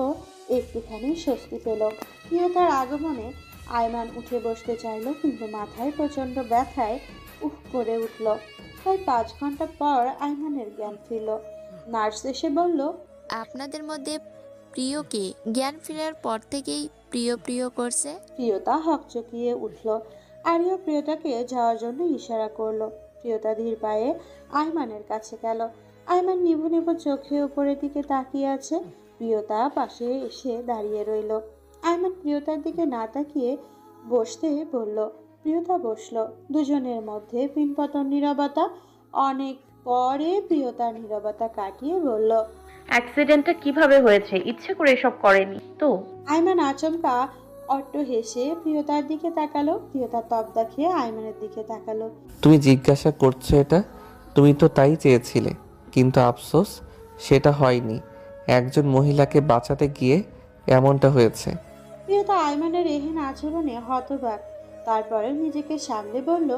একটুখানি স্বস্তি পেল। প্রিয়তার আগমনে আয়মান উঠে বসতে চাইলো, কিন্তু মাথায় প্রচন্ড ব্যথায় উফ করে উঠল। প্রায় 5 ঘন্টা পর আয়মানের জ্ঞান ফিরল। নার্স এসে বলল, আপনাদের মধ্যে প্রিয়কে জ্ঞান ফেরার পর থেকেই প্রিয় প্রিয় করছে। প্রিয়তা হকচকিয়ে উঠল। আরিয়া প্রিয়তাকে যাওয়ার জন্য ইশারা করলো। প্রিয়তা ধীর পায়ে আয়মানের কাছে গেল। আয়মান নিভু নিভু চোখে উপরের দিকে তাকিয়ে আছে। প্রিয়তা পাশে এসে দাঁড়িয়ে রইল। আয়মান প্রিয়তার দিকে না তাকিয়ে বসতে বলল। প্রিয়তা বসলো। দুজনের মধ্যে পিনপতন নীরবতা। অনেক পরে প্রিয়তা নীরবতা কাটিয়ে বলল, অ্যাক্সিডেন্টটা কিভাবে হয়েছে? ইচ্ছে করে এসব করেনি তো? আয়মান আচমকা অট্ট হেসে প্রিয়তার দিকে তাকালো। প্রিয়তা তবদা খেয়ে আয়মানের দিকে তাকালো। তুমি জিজ্ঞাসা করছো এটা? তুমি তো তাই চেয়েছিলে, কিন্তু আফসোস সেটা হয়নি। একজন মহিলাকে বাঁচাতে গিয়ে এমনটা হয়েছে। প্রিয়তা আয়মানের এহেন আচরণে হতবাক। তারপরে নিজেকে সামলে বলল,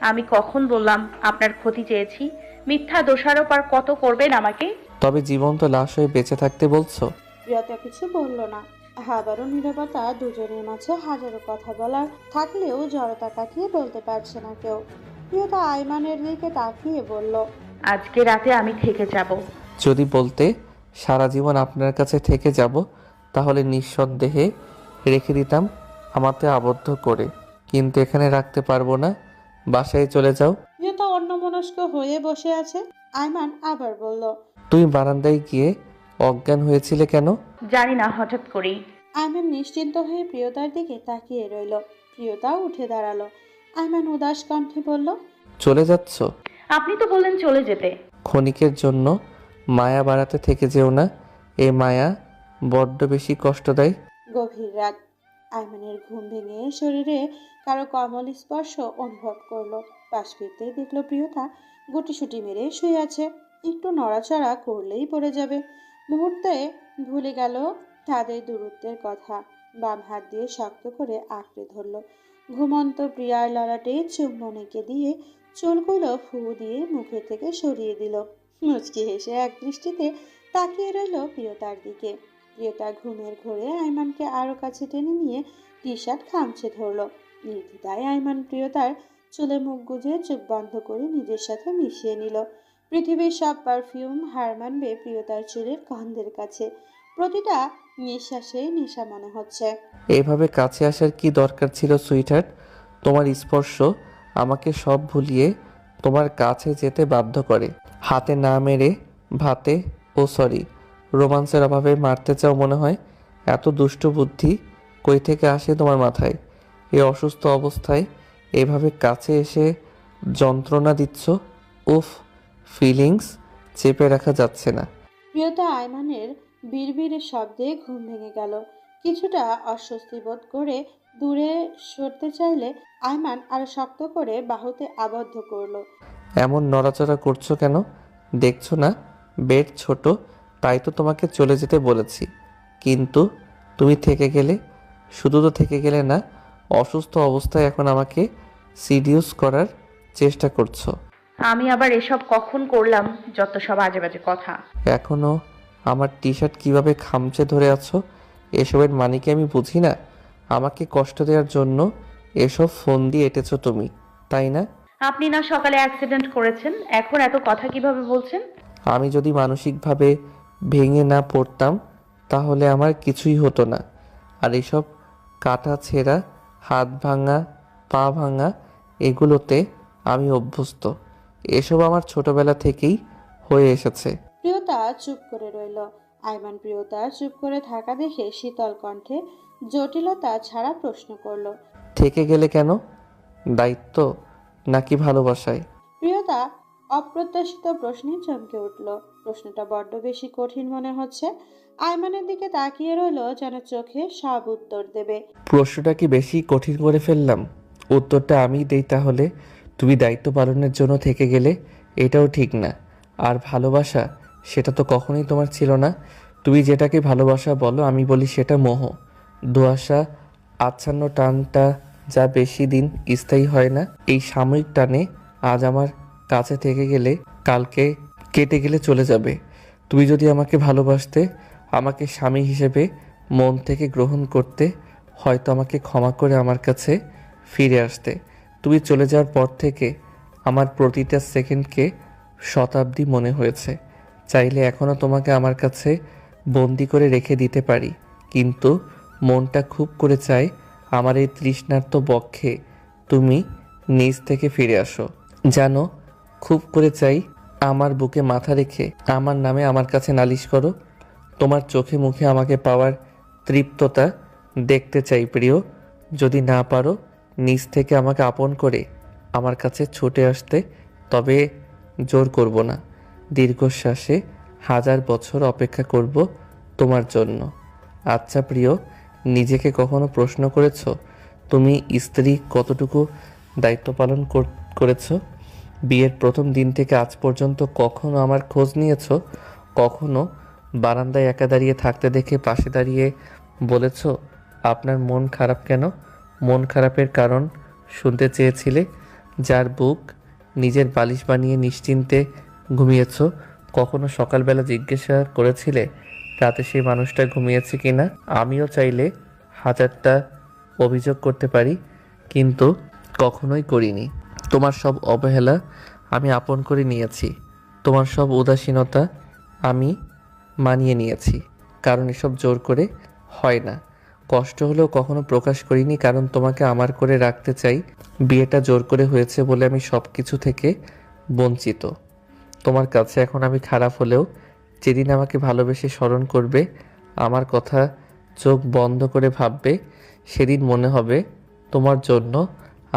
আমি কখন বললাম আপনার ক্ষতি চেয়েছি? মিথ্যা দোষারোপ আর কত করবেন আমাকে? তবে জীবন্ত লাশ হয়ে বেঁচে থাকতে বলছো? প্রিয়তা কিছু বলল না। আবারও নীরবতা। দুজনের মাঝে হাজারো কথা বলার থাকলেও জড়তা কাটিয়ে বলতে পারছে না কেউ। প্রিয়তা আয়মানের দিকে তাকিয়ে বলল, আজকে রাতে আমি থেকে যাব। যদি বলতে সারা জীবন আপনার কাছে থেকে যাব, তাহলে নিঃসন্দেহে রেখে দিতাম আমাতে আবদ্ধ করে, কিন্তু এখানে রাখতে পারবো না। বাসায় চলে যাও। প্রিয়তা অন্যমনস্ক হয়ে বসে আছে। আয়মান আবার বলল, তুমি বারান্দায় গিয়ে অজ্ঞান হয়েছিলে কেন? জানি না, হঠাৎ করেই। আয়মান নিশ্চিন্ত হয়ে প্রিয়তার দিকে তাকিয়ে রইল। প্রিয়তাও উঠে দাঁড়ালো। আয়মান উদাস কণ্ঠে বলল, চলে যাচ্ছ? আপনি তো বললেন চলে যেতে। ক্ষণিকের জন্য মায়া বাড়াতে থেকে যেও না। এই মায়া বড্ড বেশি কষ্ট দেয়। গভীর রাত। আয়মানের ঘুম ভেঙে শরীরে কারো কমল স্পর্শ অনুভব করলো। পাশ ফিরতেই দেখলো প্রিয়তা গুটিসুটি মেরে শুয়ে আছে। একটু নড়াচড়া করলেই পড়ে যাবে। মুহূর্তে ভুলে গেল তাদের দূরত্বের কথা। বাম হাত দিয়ে শক্ত করে আঁকড়ে ধরলো। ঘুমন্ত প্রিয়ার ললাটে চুম্বন এঁকে দিয়ে চুলগুলো ফু দিয়ে মুখের থেকে সরিয়ে দিল। মুচকি হেসে এক দৃষ্টিতে তাকিয়ে রইল প্রিয়তার দিকে। প্রিয়তা ঘুমের ঘোরে আয়মানকে আরো কাছে টেনে নিয়ে টি শার্ট খামচে ধরলো। নির্দ্বিধায় আয়মান প্রিয়তার চুলে মুখ গুজে চোখ বন্ধ করে নিজের সাথে মিশিয়ে নিল। পৃথিবীর সব পারফিউম হার মানবে প্রিয়তার চুলের গন্ধের কাছে। প্রতিটা নিঃশ্বাসে নেশা মনে হচ্ছে। এভাবে কাছে আসার কি দরকার ছিল সুইটহার্ট? তোমার স্পর্শ আমাকে সব ভুলিয়ে তোমার কাছে যেতে বাধ্য করে। হাতে না মেরে ভাতে, ও সরি, রোমান্সের অভাবে মারতে চাও মনে হয়। এত দুষ্ট বুদ্ধি কই থেকে আসে তোমার মাথায়? এই অসুস্থ অবস্থায় এভাবে কাছে এসে যন্ত্রণা দিচ্ছ। উফ, ফিলিংস চেপে রাখা যাচ্ছে না। প্রিয়তা আয়মানের বিড়বিড়ের শব্দে ঘুম ভেঙে গেল। কিছুটা অস্বস্তি বোধ করে দূরে সরতে চাইলে আয়মান আরো শক্ত করে বাহুতে আবদ্ধ করলো। এমন নড়াচড়া করছো কেন? দেখছো না বেড ছোট, তাই তো তোমাকে চলে যেতে বলেছি। কিন্তু তুমি থেকে গেলে। শুধু তো থেকে গেলে না, অসুস্থ অবস্থায় এখন আমাকে সিডিউস করার চেষ্টা করছো। আমি আবার এসব কখন করলাম? যত সব আজে বাজে কথা। এখনো আমার টি শার্ট কীভাবে খামচে ধরে আছো? এসবের মানে কি আমি বুঝি না? আমাকে কষ্ট দেওয়ার জন্য এসব ফোন দিয়ে এঁটেছো তুমি, তাই না? আপনি না সকালে অ্যাক্সিডেন্ট করেছেন, এখন এত কথা কিভাবে বলছেন? আমি যদি মানসিকভাবে ভেঙে না পড়তাম তাহলে আমার কিছুই হতো না। আর এসব কাটা ছেঁড়া, হাত ভাঙা, পা ভাঙা, এগুলোতে আমি অভ্যস্ত। এসব আমার ছোটবেলা থেকেই হয়ে এসেছে। প্রিয়তা চুপ করে রইল। আয়মান প্রিয়তা চুপ করে থাকা দেখে শীতল কণ্ঠে জটিলতা ছাড়া প্রশ্ন করলো, থেকে গেলে কেন? দায়িত্ব নাকি ভালোবাসায়? প্রিয়তা অপ্রত্যাশিত প্রশ্নে চমকে উঠল। প্রশ্নটা বড্ড বেশি কঠিন মনে হচ্ছে। আয়মানের দিকে তাকিয়ে রইল যেন চোখে সব উত্তর দেবে। প্রশ্নটা কি বেশি কঠিন করে ফেললাম? উত্তরটা আমিই দেই তাহলে। তুমি দায়িত্ব পালনের জন্য থেকে গেলে, এটাও ঠিক না। আর ভালোবাসা, সেটা তো কখনোই তোমার ছিল না। তুমি যেটাকে ভালোবাসা বলো, আমি বলি সেটা মোহ। দোআশা, আচ্ছন্ন টানটা যা বেশি দিন স্থায়ী হয় না, এই সাময়িক টানে আজ আমার কাছে থেকে গেলে কালকে কেটে গেলে চলে যাবে। তুমি যদি আমাকে ভালোবাসতে, আমাকে স্বামী হিসেবে মন থেকে গ্রহণ করতে, হয়তো আমাকে ক্ষমা করে আমার কাছে ফিরে আসতে। তুমি চলে যাওয়ার পর থেকে আমার প্রতিটা সেকেন্ডকে শতাব্দী মনে হয়েছে। চাইলে এখনও তোমাকে আমার কাছে বন্দি করে রেখে দিতে পারি, কিন্তু মনটা খুব করে চায় আমার এই তৃষ্ণার্ত বক্ষে তুমি নিজ থেকে ফিরে আসো। জানো, খুব করে চাই আমার বুকে মাথা রেখে আমার নামে আমার কাছে নালিশ করো। তোমার চোখে মুখে আমাকে পাওয়ার তৃপ্ততা দেখতে চাই প্রিয়। যদি না পারো নিজ থেকে আমাকে আপন করে আমার কাছে ছুটে আসতে, তবে জোর করব না। দীর্ঘশ্বাসে 1000 বছর অপেক্ষা করব তোমার জন্য। আচ্ছা প্রিয়, নিজেকে কখনো প্রশ্ন করেছো তুমি স্ত্রী কতটুকু দায়িত্ব পালন করেছো? বিয়ের প্রথম দিন থেকে আজ পর্যন্ত কখনো আমার খোঁজ নিয়েছো? কখনো বারান্দায় একা দাঁড়িয়ে থাকতে দেখে পাশে দাঁড়িয়ে বলেছো আপনার মন খারাপ কেন? মন খারাপের কারণ শুনতে চেয়েছিলে? যার বুক নিজের বালিশ বানিয়ে নিশ্চিন্তে ঘুমিয়েছ, কখনো সকালবেলা জিজ্ঞাসা করেছিলে রাতে সেই মানুষটা ঘুমিয়েছে কিনা? আমিও চাইলে 1000টা অভিযোগ করতে পারি, কিন্তু কখনোই করিনি। তোমার সব অবহেলা আমি আপন করে নিয়েছি, তোমার সব উদাসীনতা আমি মানিয়ে নিয়েছি, কারণ এসব জোর করে হয় না। কষ্ট হলেও কখনো প্রকাশ করিনি, কারণ তোমাকে আমার করে রাখতে চাই। বিয়েটা জোর করে হয়েছে বলে আমি সব কিছু থেকে বঞ্চিত। তোমার কাছে এখন আমি খারাপ হলেও যেদিন আমাকে ভালোবেসে স্মরণ করবে, আমার কথা চোখ বন্ধ করে ভাববে, সেদিন মনে হবে তোমার জন্য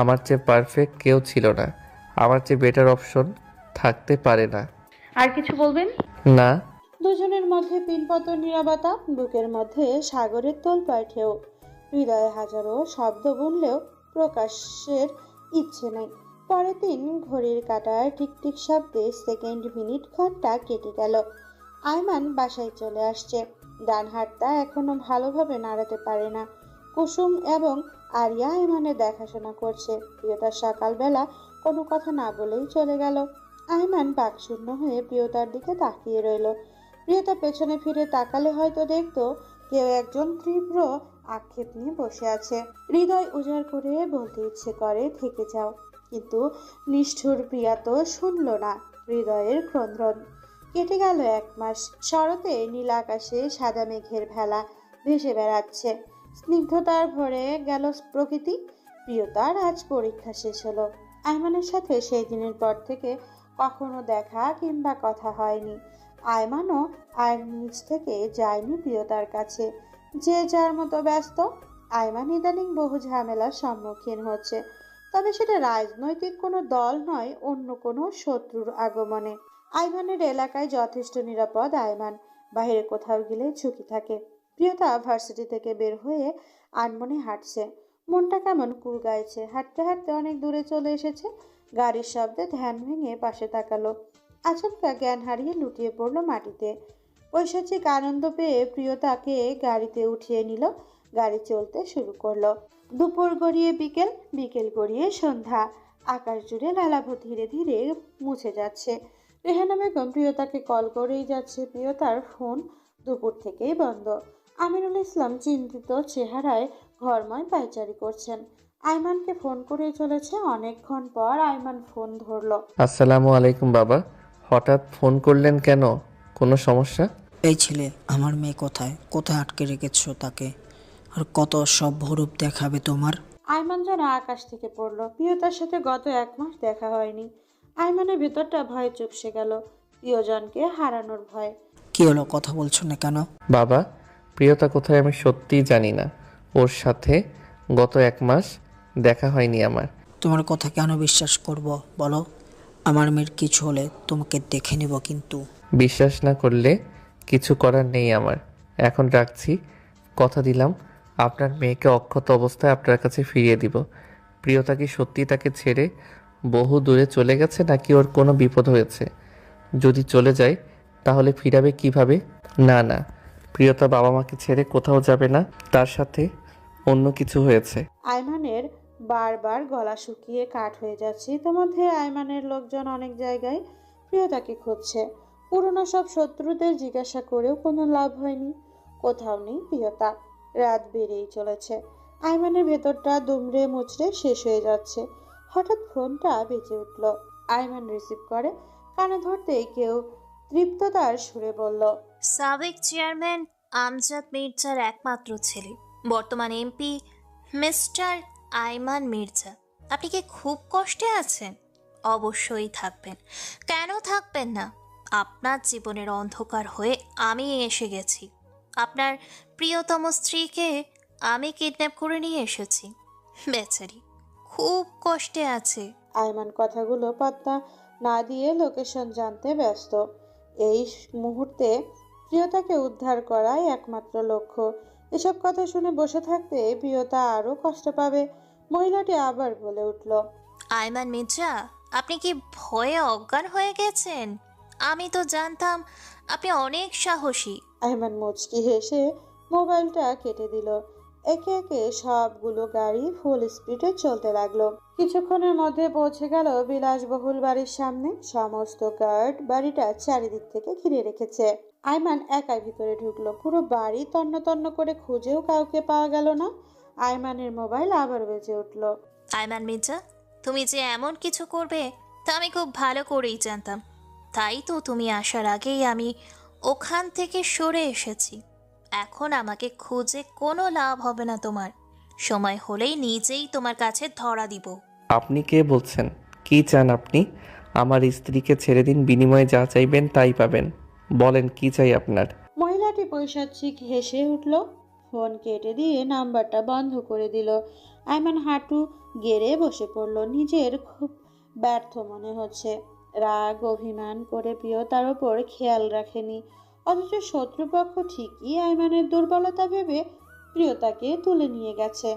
আমার চেয়ে পারফেক্ট কেউ ছিল না, আমার চেয়ে বেটার অপশন থাকতে পারে না। আর কিছু বলবেন? না। দুজনের মধ্যে পিনপতন নীরবতা, বুকের মধ্যে সাগরের তোলপাড় ঢেউ। হৃদয়ে হাজারো শব্দ বললেও প্রকাশের ইচ্ছে নেই। পরের দিন ঘড়ির কাঁটার টিকটিক শব্দে সেকেন্ড, মিনিট, ঘন্টা কেটে গেল। আয়মান বাসায় চলে আসছে। ডান হাতটা এখনো ভালোভাবে নাড়াতে পারে না। কুসুম এবং আরিয়া আয়মানের দেখাশোনা করছে। প্রিয়তার সকালবেলা কোনো কথা না বলেই চলে গেল। আয়মান বাকশূন্য হয়ে প্রিয়তার দিকে তাকিয়ে রইল। প্রিয়তা পেছনে ফিরে তাকালে হয়তো দেখতো কেউ একজন তীব্র আক্ষেপ নিয়ে বসে আছে। হৃদয় উজাড় করে বলতে ইচ্ছে করে থেকে যাও, কিন্তু নিষ্ঠুর প্রিয়া তো শুনল না হৃদয়ের ক্রন্দন। কেটে গেল 1 মাস। শরতে নীল আকাশে সাদা মেঘের ভেলা ভেসে বেড়াচ্ছে। স্নিগ্ধতার ভরে গেল প্রকৃতি। প্রিয়তার আজ পরীক্ষা শেষ হলো। আয়মানের সাথে সেই দিনের পর থেকে কখনো দেখা কিংবা কথা হয়নি। আয়মানও আর নিজ থেকে যায়নি প্রিয়তার কাছে। যে যার মতো ব্যস্ত। আয়মান ইদানিং বহু ঝামেলার সম্মুখীন হচ্ছে, তবে সেটা রাজনৈতিক কোনো দল নয়, অন্য কোনো শত্রুর আগমনে। আয়মানের এলাকায় যথেষ্ট নিরাপদ। আয়মান বাইরে কোথাও গেলে ঝুঁকি থাকে। প্রিয়তা ভার্সিটি থেকে বের হয়ে আনমনে হাঁটছে। মনটা কেমন কুল গাইছে। হাঁটতে হাঁটতে অনেক দূরে চলে এসেছে। গাড়ির শব্দে ধ্যান ভেঙে পাশে তাকালো। আচমকা জ্ঞান হারিয়ে লুটিয়ে পড়লো মাটিতে। ঐশ্বরিক আনন্দ পেয়ে প্রিয়তাকে গাড়িতে উঠিয়ে নিল। গাড়ি চলতে শুরু করলো। দুপুর গড়িয়ে বিকেল, বিকেল গড়িয়ে সন্ধ্যা। আকাশ জুড়ে লালাভূ ধীরে ধীরে মুছে যাচ্ছে। রেহানা বেগম প্রিয়তাকে কল করেই যাচ্ছে। প্রিয়তার ফোন দুপুর থেকেই বন্ধ। আমিনুল ইসলাম চিন্তিত চেহারায় ঘরময় পায়চারি করছেন। আয়মানকে ফোন করেই চলেছে। অনেকক্ষণ পর আয়মান ফোন ধরলো। আসসালামু আলাইকুম বাবা, হঠাৎ ফোন করলেন কেন? কোনো সমস্যা? এই ছেলে আমার মেয়ে কোথায়? কোথায় আটকে রেখেছো তাকে? আর কত সব ভরূপ দেখাবে তোমার? আয়মান যেন আকাশ থেকে পড়লো। প্রিয়তার সাথে গত 1 মাস দেখা হয়নি। আয়মানের ভেতরটা ভয়ে চুপসে গেল। প্রিয়জনকে হারানোর ভয়। কি হলো, কথা বলছো না কেন? বাবা, প্রিয়তা কোথায় আমি সত্যিই জানি না। ওর সাথে গত 1 মাস দেখা হয়নি আমার। তোমার কথা কেন বিশ্বাস করব বলো? আমার মেয়ের কিছু হলে তোমাকে দেখে নেব কিন্তু। বিশ্বাস না করলে কিছু করার নেই আমার। এখন রাখছি, কথা দিলাম আপনার মেয়েকে অক্ষত অবস্থায় আপনার কাছে ফিরিয়ে দিব। প্রিয়তা কি সত্যি তাকে ছেড়ে বহু দূরে চলে গেছে নাকি ওর কোনো বিপদ হয়েছে? যদি চলে যায় তাহলে ফিরাবে কিভাবে? না না, প্রিয়তা বাবা মাকে ছেড়ে কোথাও যাবে না, তার সাথে অন্য কিছু হয়েছে। আয়মানের বারবার গলা শুকিয়ে কাঠ হয়ে যাচ্ছে। ইতিমধ্যে আয়মানের লোকজন অনেক জায়গায় প্রিয়তাকে খুঁজছে। পুরনো সব শত্রুদের জিজ্ঞাসা করেও কোনো লাভ হয়নি। কোথাও নেই প্রিয়তা। রাত বেড়েই চলেছে। আয়মানের ভেতরটা দুমড়ে মুচড়ে শেষ হয়ে যাচ্ছে। হঠাৎ ফোনটা বেজে উঠল। আয়মান রিসিভ করে। কানে ধরতেই কেউ তৃপ্ততার সুরে বলল, সাবেক চেয়ারম্যান আমজাদ মির্জার একমাত্র ছেলে, বর্তমান এমপি মিস্টার আইমান মির্জা। আপনি কি খুব কষ্টে আছেন? অবশ্যই থাকবেন, কেন থাকবেন না? আপনার জীবনের অন্ধকার হয়ে আমি এসে গেছি। আপনার প্রিয়তম স্ত্রীকে আমি কিডন্যাপ করে নিয়ে এসেছি। বেচারি খুব কষ্টে আছে। আয়মান কথাগুলো পাত্তা না দিয়ে লোকেশন জানতে ব্যস্ত। এই মুহূর্তে প্রিয়তাকে উদ্ধার করাই একমাত্র লক্ষ্য। এসব কথা শুনে বসে থাকতে প্রিয়তা আরো কষ্ট পাবে। মহিলাটি আবার বলে উঠল, আইমান মির্জা, আপনি কি ভয়ে অজ্ঞান হয়ে গেছেন? আমি তো জানতাম আপনি অনেক সাহসী। আয়মান মুচকি হেসে মোবাইলটা কেটে দিল। একে একে সবগুলো গাড়ি ফুল স্পিডে চলতে লাগলো। কিছুক্ষণের মধ্যে পৌঁছে গেল বিলাসবহুল বাড়ির সামনে। সমস্ত গার্ড বাড়িটা চারিদিক থেকে ঘিরে রেখেছে। আয়মান একাই ভিতরে ঢুকলো। পুরো বাড়ি তন্ন তন্ন করে খুঁজেও কাউকে পাওয়া গেল না। আয়মানের মোবাইল আবার বেজে উঠল। আইমান মির্জা, তুমি যে এমন কিছু করবে তা আমি খুব ভালো করেই জানতাম। তাই তো তুমি আসার আগেই আমি ওখান থেকে সরে এসেছি। এখন আমাকে খুঁজে কোনো লাভ হবে না তোমার। সময় হলেই নিজেই তোমার কাছে ধরা দিব। আপনি কে বলছেন? কি চান আপনি? আমার স্ত্রীকে ছেড়ে দিন, বিনিময়ে যা চাইবেন তাই পাবেন। বলেন কি চাই আপনার? মহিলাটি পৈশাচিক হেসে উঠল। ফোন কেটে দিয়ে নাম্বারটা বন্ধ করে দিল। আয়মান হাঁটু গেড়ে বসে পড়ল। নিজের খুব ব্যর্থ মনে হচ্ছে। রাগ অভিমান করে প্রিয়তার ওপর খেয়াল রাখেনি, অথচ শত্রুপক্ষ ঠিকই আয়মানের দুর্বলতা ভেবে প্রিয়তাকে তুলে নিয়ে গেছে।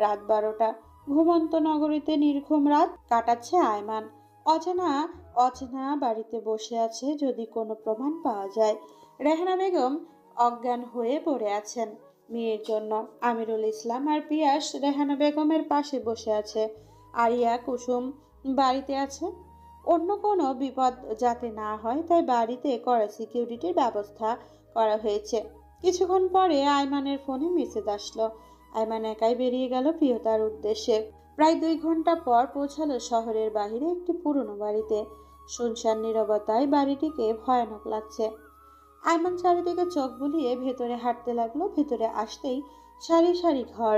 রাত 12টা। ঘুমন্ত নগরীতে নির্ঘুম রাত কাটাচ্ছে আয়মান। অচেনা অচেনা বাড়িতে বসে আছে। যদি কোনো প্রমাণ পাওয়া যায়। রেহানা বেগম অজ্ঞান হয়ে পড়ে আছেন মেয়ের জন্য। আমিরুল ইসলাম আর পিয়াস রেহানা বেগমের পাশে বসে আছে। আরিয়া কুসুম বাড়িতে আছে। অন্য কোনো বিপদ যাতে না হয় তাই বাড়িতে কড়া সিকিউরিটির ব্যবস্থা করা হয়েছে। কিছুক্ষণ পরে আয়মানের ফোনে মেসেজ আসলো। আয়মান একাই বেরিয়ে গেল প্রিয়তার উদ্দেশ্যে। প্রায় 2 ঘন্টা পর পৌঁছালো শহরের বাইরে একটি পুরনো বাড়িতে। শুনশান নীরবতায় বাড়িটিকে ভয়ানক লাগছে। আয়মান চারিদিকে চোখ বুলিয়ে ভেতরে হাঁটতে লাগলো। ভেতরে আসতেই সারি সারি ঘর।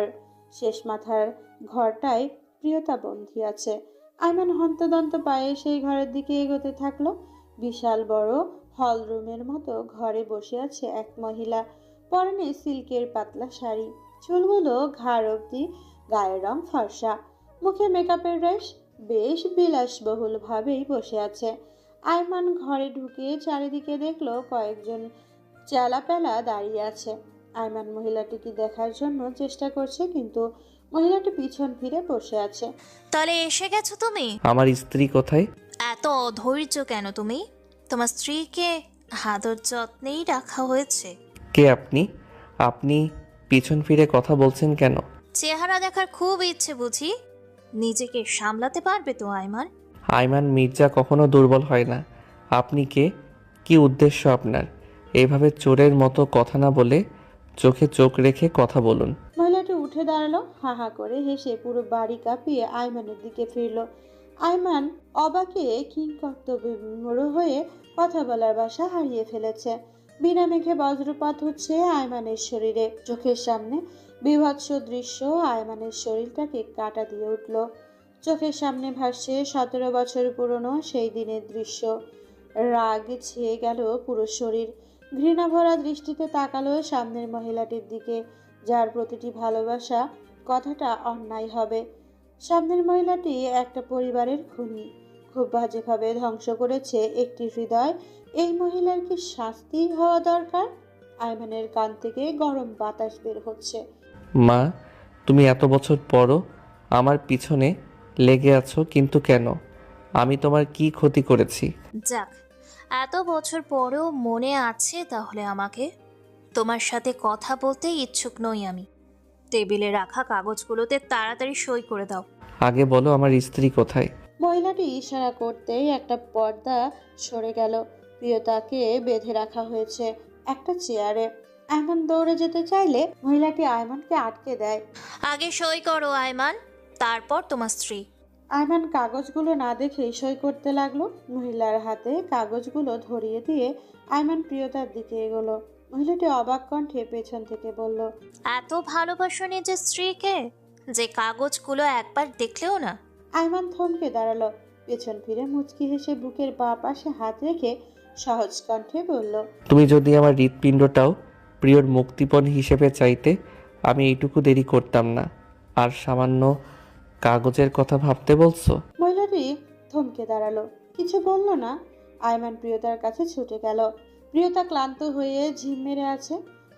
শেষ মাথার ঘরটায় প্রিয়তা বন্দী আছে। আয়মান হন্তদন্ত পায়ে সেই ঘরের দিকে এগোতে থাকলো। বিশাল বড় হল রুমের মতো ঘরে বসে আছে এক মহিলা। পরনে সিল্কের পাতলা শাড়ি, চুলগুলো ঘাড় অব্দি, গায়ের রং ফর্সা, মুখে মেকআপের রেশ। বেশ বিলাসবহুল ভাবেই বসে আছে। আয়মান ঘরে ঢুকে চারিদিকে দেখলো কয়েকজন চেলাপেলা দাঁড়িয়ে আছে। আয়মান মহিলাটিকে দেখার জন্য চেষ্টা করছে, কিন্তু মহিলাটি পিছন ফিরে বসে আছে। তাহলে এসে গেছো তুমি? আমার স্ত্রী কোথায়? এত অধৈর্য কেন তুমি? তোমার স্ত্রীকে আদর যত্নেই রাখা হয়েছে। কে আপনি? আপনি পিছন ফিরে কথা বলছেন কেন? চেহারা দেখার খুব ইচ্ছে বুঝি? নিজেকে সামলাতে পারবে তো আইমান? আইমান মির্জা কখনো দুর্বল হয় না। আপনি কে? কি উদ্দেশ্য আপনার? এভাবে চোরের মতো কথা না বলে চোখে চোখ রেখে কথা বলুন। মহিলাটি উঠে দাঁড়ালো। হা হা করে হেসে পুরো বাড়ি কাঁপিয়ে আয়মানের দিকে ফিরলো। আয়মান অবাকে কিংকর্তব্যবিমূঢ় হয়ে কথা বলার ভাষা হারিয়ে ফেলেছে। বিনা মেঘে বজ্রপাত হচ্ছে আয়মানের শরীরে। চোখের সামনে বীভৎস দৃশ্য আয়মানের শরীরটাকে কাটা দিয়ে উঠল। চোখের সামনে ভাসছে 17 বছর পুরনো সেই দিনের দৃশ্য। রাগ ছেয়ে গেল পুরো শরীর। ঘৃণা ভরা দৃষ্টিতে তাকালো সামনের মহিলাটির দিকে, যার প্রতিটি ভালোবাসা কথাটা অন্যায় হবে। সামনের মহিলাটি একটা পরিবারের খুনি। খুব বাজেভাবে ধ্বংস করেছে একটি হৃদয়। এই মহিলার কি শাস্তি হওয়া দরকার? আয়মানের কান থেকে গরম বাতাস বের হচ্ছে। মা, তুমি এত বছর পরও আমার পিছনে লেগে আছো, কিন্তু কেন? আমি তোমার কি ক্ষতি করেছি? যাক, এত বছর পরেও মনে আছে তাহলে আমাকে। তোমার সাথে কথা বলতে ইচ্ছুক নই আমি। টেবিলে রাখা কাগজগুলোতে তাড়াতাড়ি সই করে দাও। আগে বলো আমার স্ত্রী কোথায়? মহিলাটি ইশারা করতেই একটা পর্দা সরে গেল। প্রিয়তাকে বেঁধে রাখা হয়েছে একটা চেয়ারে। আয়মান দৌড়ে যেতে চাইলে মহিলাটি আয়মানকে আটকে দেয়। আগে সই করো আয়মান, তারপর তোমার স্ত্রী। আয়মান কাগজগুলো না দেখেই সই করতে লাগলো। মহিলার হাতে কাগজগুলো ধরিয়ে দিয়ে আয়মান প্রিয়তার দিকে এগোলো। মহিলাটি অবাক কণ্ঠে পেছন থেকে বলল, এত ভালোবাসো নিজের স্ত্রীকে যে কাগজগুলো একবার দেখলেও না? আয়মান থমকে দাঁড়ালো। পেছন ফিরে মুচকি হেসে বুকের বাঁ পাশে হাত রেখে সহজ কণ্ঠে বলল, তুমি যদি আমার হৃৎপিণ্ডটাও প্রিয়র মুক্তিপণ হিসেবে চাইতে, আমি এইটুকু দেরি করতাম না। আর সামান্য কাগজের কথা ভাবতে বলছো? মহিলাটি থমকে দাঁড়ালো, কিছু বলল না। আয়মান প্রিয়তার কাছে ছুটে গেল। প্রিয়তা ক্লান্ত হয়ে ঝিম মেরে আছে,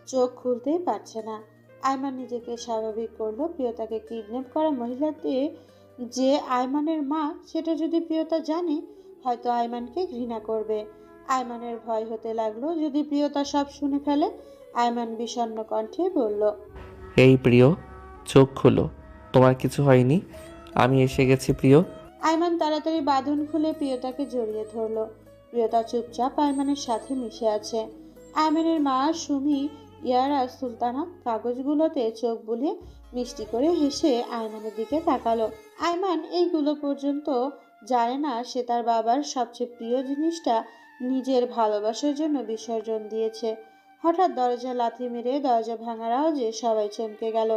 চোখ খুলতেই পারছে না। আয়মান নিজেকে স্বাভাবিক করলো। প্রিয়তাকে কিডন্যাপ করা মহিলাটি যে আয়মানের মা, সেটা যদি প্রিয়তা জানে, হয়তো আয়মানকে ঘৃণা করবে। আয়মানের ভয় হতে লাগলো যদি প্রিয়তা সব শুনে ফেলে। আয়মান বিষণ্ণ কণ্ঠে বলল, এই প্রিয়, চোখ খোলো, তোমার কিছু হয়নি, আমি এসে গেছি প্রিয়। আয়মান তাড়াতাড়ি বাঁধন খুলে প্রিয়তাকে জড়িয়ে ধরলো। প্রিয়তা চুপচাপ আয়মানের সাথে মিশে আছে। আয়মানের মা সুমি ইয়ারা সুলতানা কাগজগুলোতে চোখ বুলিয়ে মিষ্টি করে হেসে আয়মানের দিকে তাকালো। আয়মান এইগুলো পর্যন্ত জানে না সে তার বাবার সবচেয়ে প্রিয় জিনিসটা নিজের ভালোবাসার জন্য বিসর্জন দিয়েছে। হঠাৎ দরজা লাথি মেরে দরজা ভাঙার আওয়াজে সবাই চমকে গেল।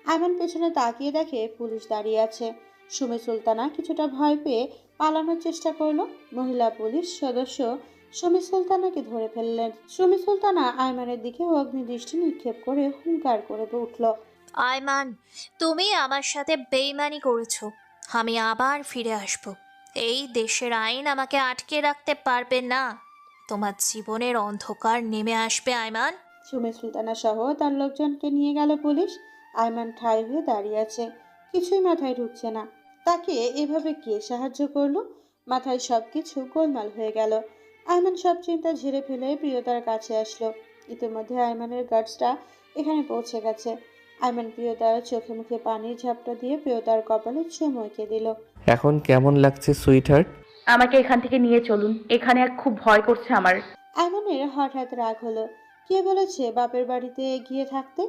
আয়মান পেছনে তাকিয়ে দেখে পুলিশ দাঁড়িয়ে আছে। সুমি সুলতানা কিছুটা ভয় পেয়ে পালানোর চেষ্টা করলো। মহিলা পুলিশ সদস্য সুমি সুলতানাকে ধরে ফেললেন। সুমি সুলতানা আয়মানের দিকে অগ্নিদৃষ্টি নিক্ষেপ করে হুঙ্কার করে উঠল, আয়মান, তুমি আমার সাথে বেইমানি করেছো। আমি আবার ফিরে আসব। এই দেশের আইন আমাকে আটকে রাখতে পারবে না। তোমার জীবনের অন্ধকার নেমে আসবে আয়মান। সুমি সুলতানা সহ তার লোকজনকে নিয়ে গেল পুলিশ। আয়মান ঠাই হয়ে দাঁড়িয়ে আছে, কিছুই মাথায় ঢুকছে না। তাকে এভাবে কে সাহায্য করলো? মাথায় সবকিছু গোলমাল হয়ে গেল। আয়মান সব চিন্তা ঝেড়ে ফেলে প্রিয়তার কাছে আসলো। ইতিমধ্যে আয়মানের গার্ডসটা এখানে পৌঁছে গেছে। আয়মান প্রিয়তার চোখে মুখে পানির ঝাপটা দিয়ে প্রিয়তার কপালে চুমু এঁকে দিল। এখন কেমন লাগছে সুইটহার্ট? আমাকে এখান থেকে নিয়ে চলুন, এখানে খুব ভয় করছে আমার। আয়মানের হঠাৎ রাগ হলো। কে বলেছে বাপের বাড়িতে গিয়ে থাকতে,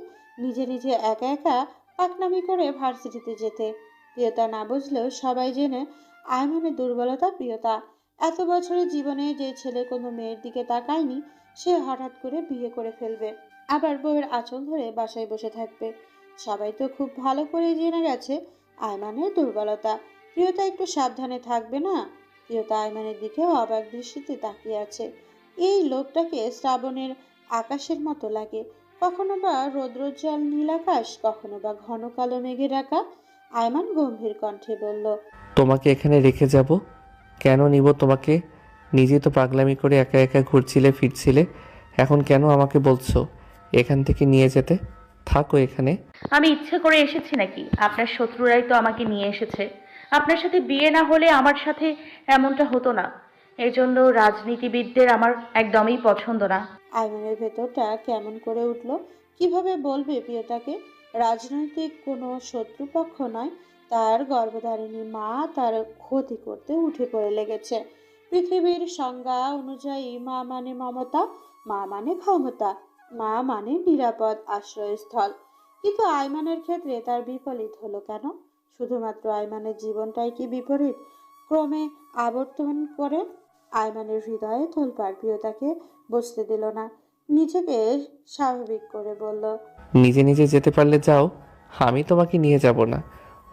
নিজে নিজে একা একা পাকনামি করে ভার্সিটিতে যেতে? প্রিয়তা না বুঝলেও সবাই জেনে আয়মানের দুর্বলতা প্রিয়তা। এত বছরের জীবনে যে ছেলে কোনো মেয়ের দিকে তাকায়নি, সে হঠাৎ করে বিয়ে করে ফেলবে, আবার বউয়ের আঁচল ধরে বাসায় বসে থাকবে। সবাই তো খুব ভালো করে জেনে গেছে আয়মানের দুর্বলতা। প্রিয়তা একটু সাবধানে থাকবে না? প্রিয়তা আয়মানের দিকে অবাক দৃষ্টিতে তাকিয়ে আছে। এই লোকটাকে শ্রাবণের আকাশের মতো লাগে, কখনো বা রৌদ্রোজ্জ্বল নীল আকাশ, কখনো বা ঘন কালো মেঘে ঢাকা। আয়মান গম্ভীর কণ্ঠে বলল, তোমাকে এখানে রেখে যাব? কেন নিব তোমাকে? নিজে তো পাগলামি করে একা একা ঘুরছিলে ফিরছিলে, এখন কেন আমাকে বলছো এখান থেকে নিয়ে যেতে? থাকো এখানে। আমি ইচ্ছে করে এসেছি নাকি? আপনার শত্রুরাই তো আমাকে নিয়ে এসেছে। আপনার সাথে বিয়ে না হলে আমার সাথে এমনটা হতো না। এজন্য রাজনীতিবিদদের আমার একদমই পছন্দ না। আয়মানের ভেতরটা কেমন করে উঠল। কিভাবে বলবে প্রিয়তাকে? রাজনৈতিক কোনো শত্রুপক্ষ নয়, তার গর্ভধারিণী মা তার ক্ষতি করতে উঠে পড়ে লেগেছে। পৃথিবীর সংজ্ঞা অনুযায়ী মা মানে মমতা, মা মানে ক্ষমতা, মা মানে নিরাপদ আশ্রয়স্থল। কিন্তু আয়মানের ক্ষেত্রে তার বিপরীত হলো কেন? শুধুমাত্র আয়মানের জীবনটাই কি বিপরীত ক্রমে আবর্তন করে? আয়মানের হৃদয়ে তোলপাড়। প্রিয়তাকে বসতে দিল না, নিজেকে স্বাভাবিক করে বলল, নিজে নিজে যেতে পারলে যাও, আমি তোমাকে নিয়ে যাব না।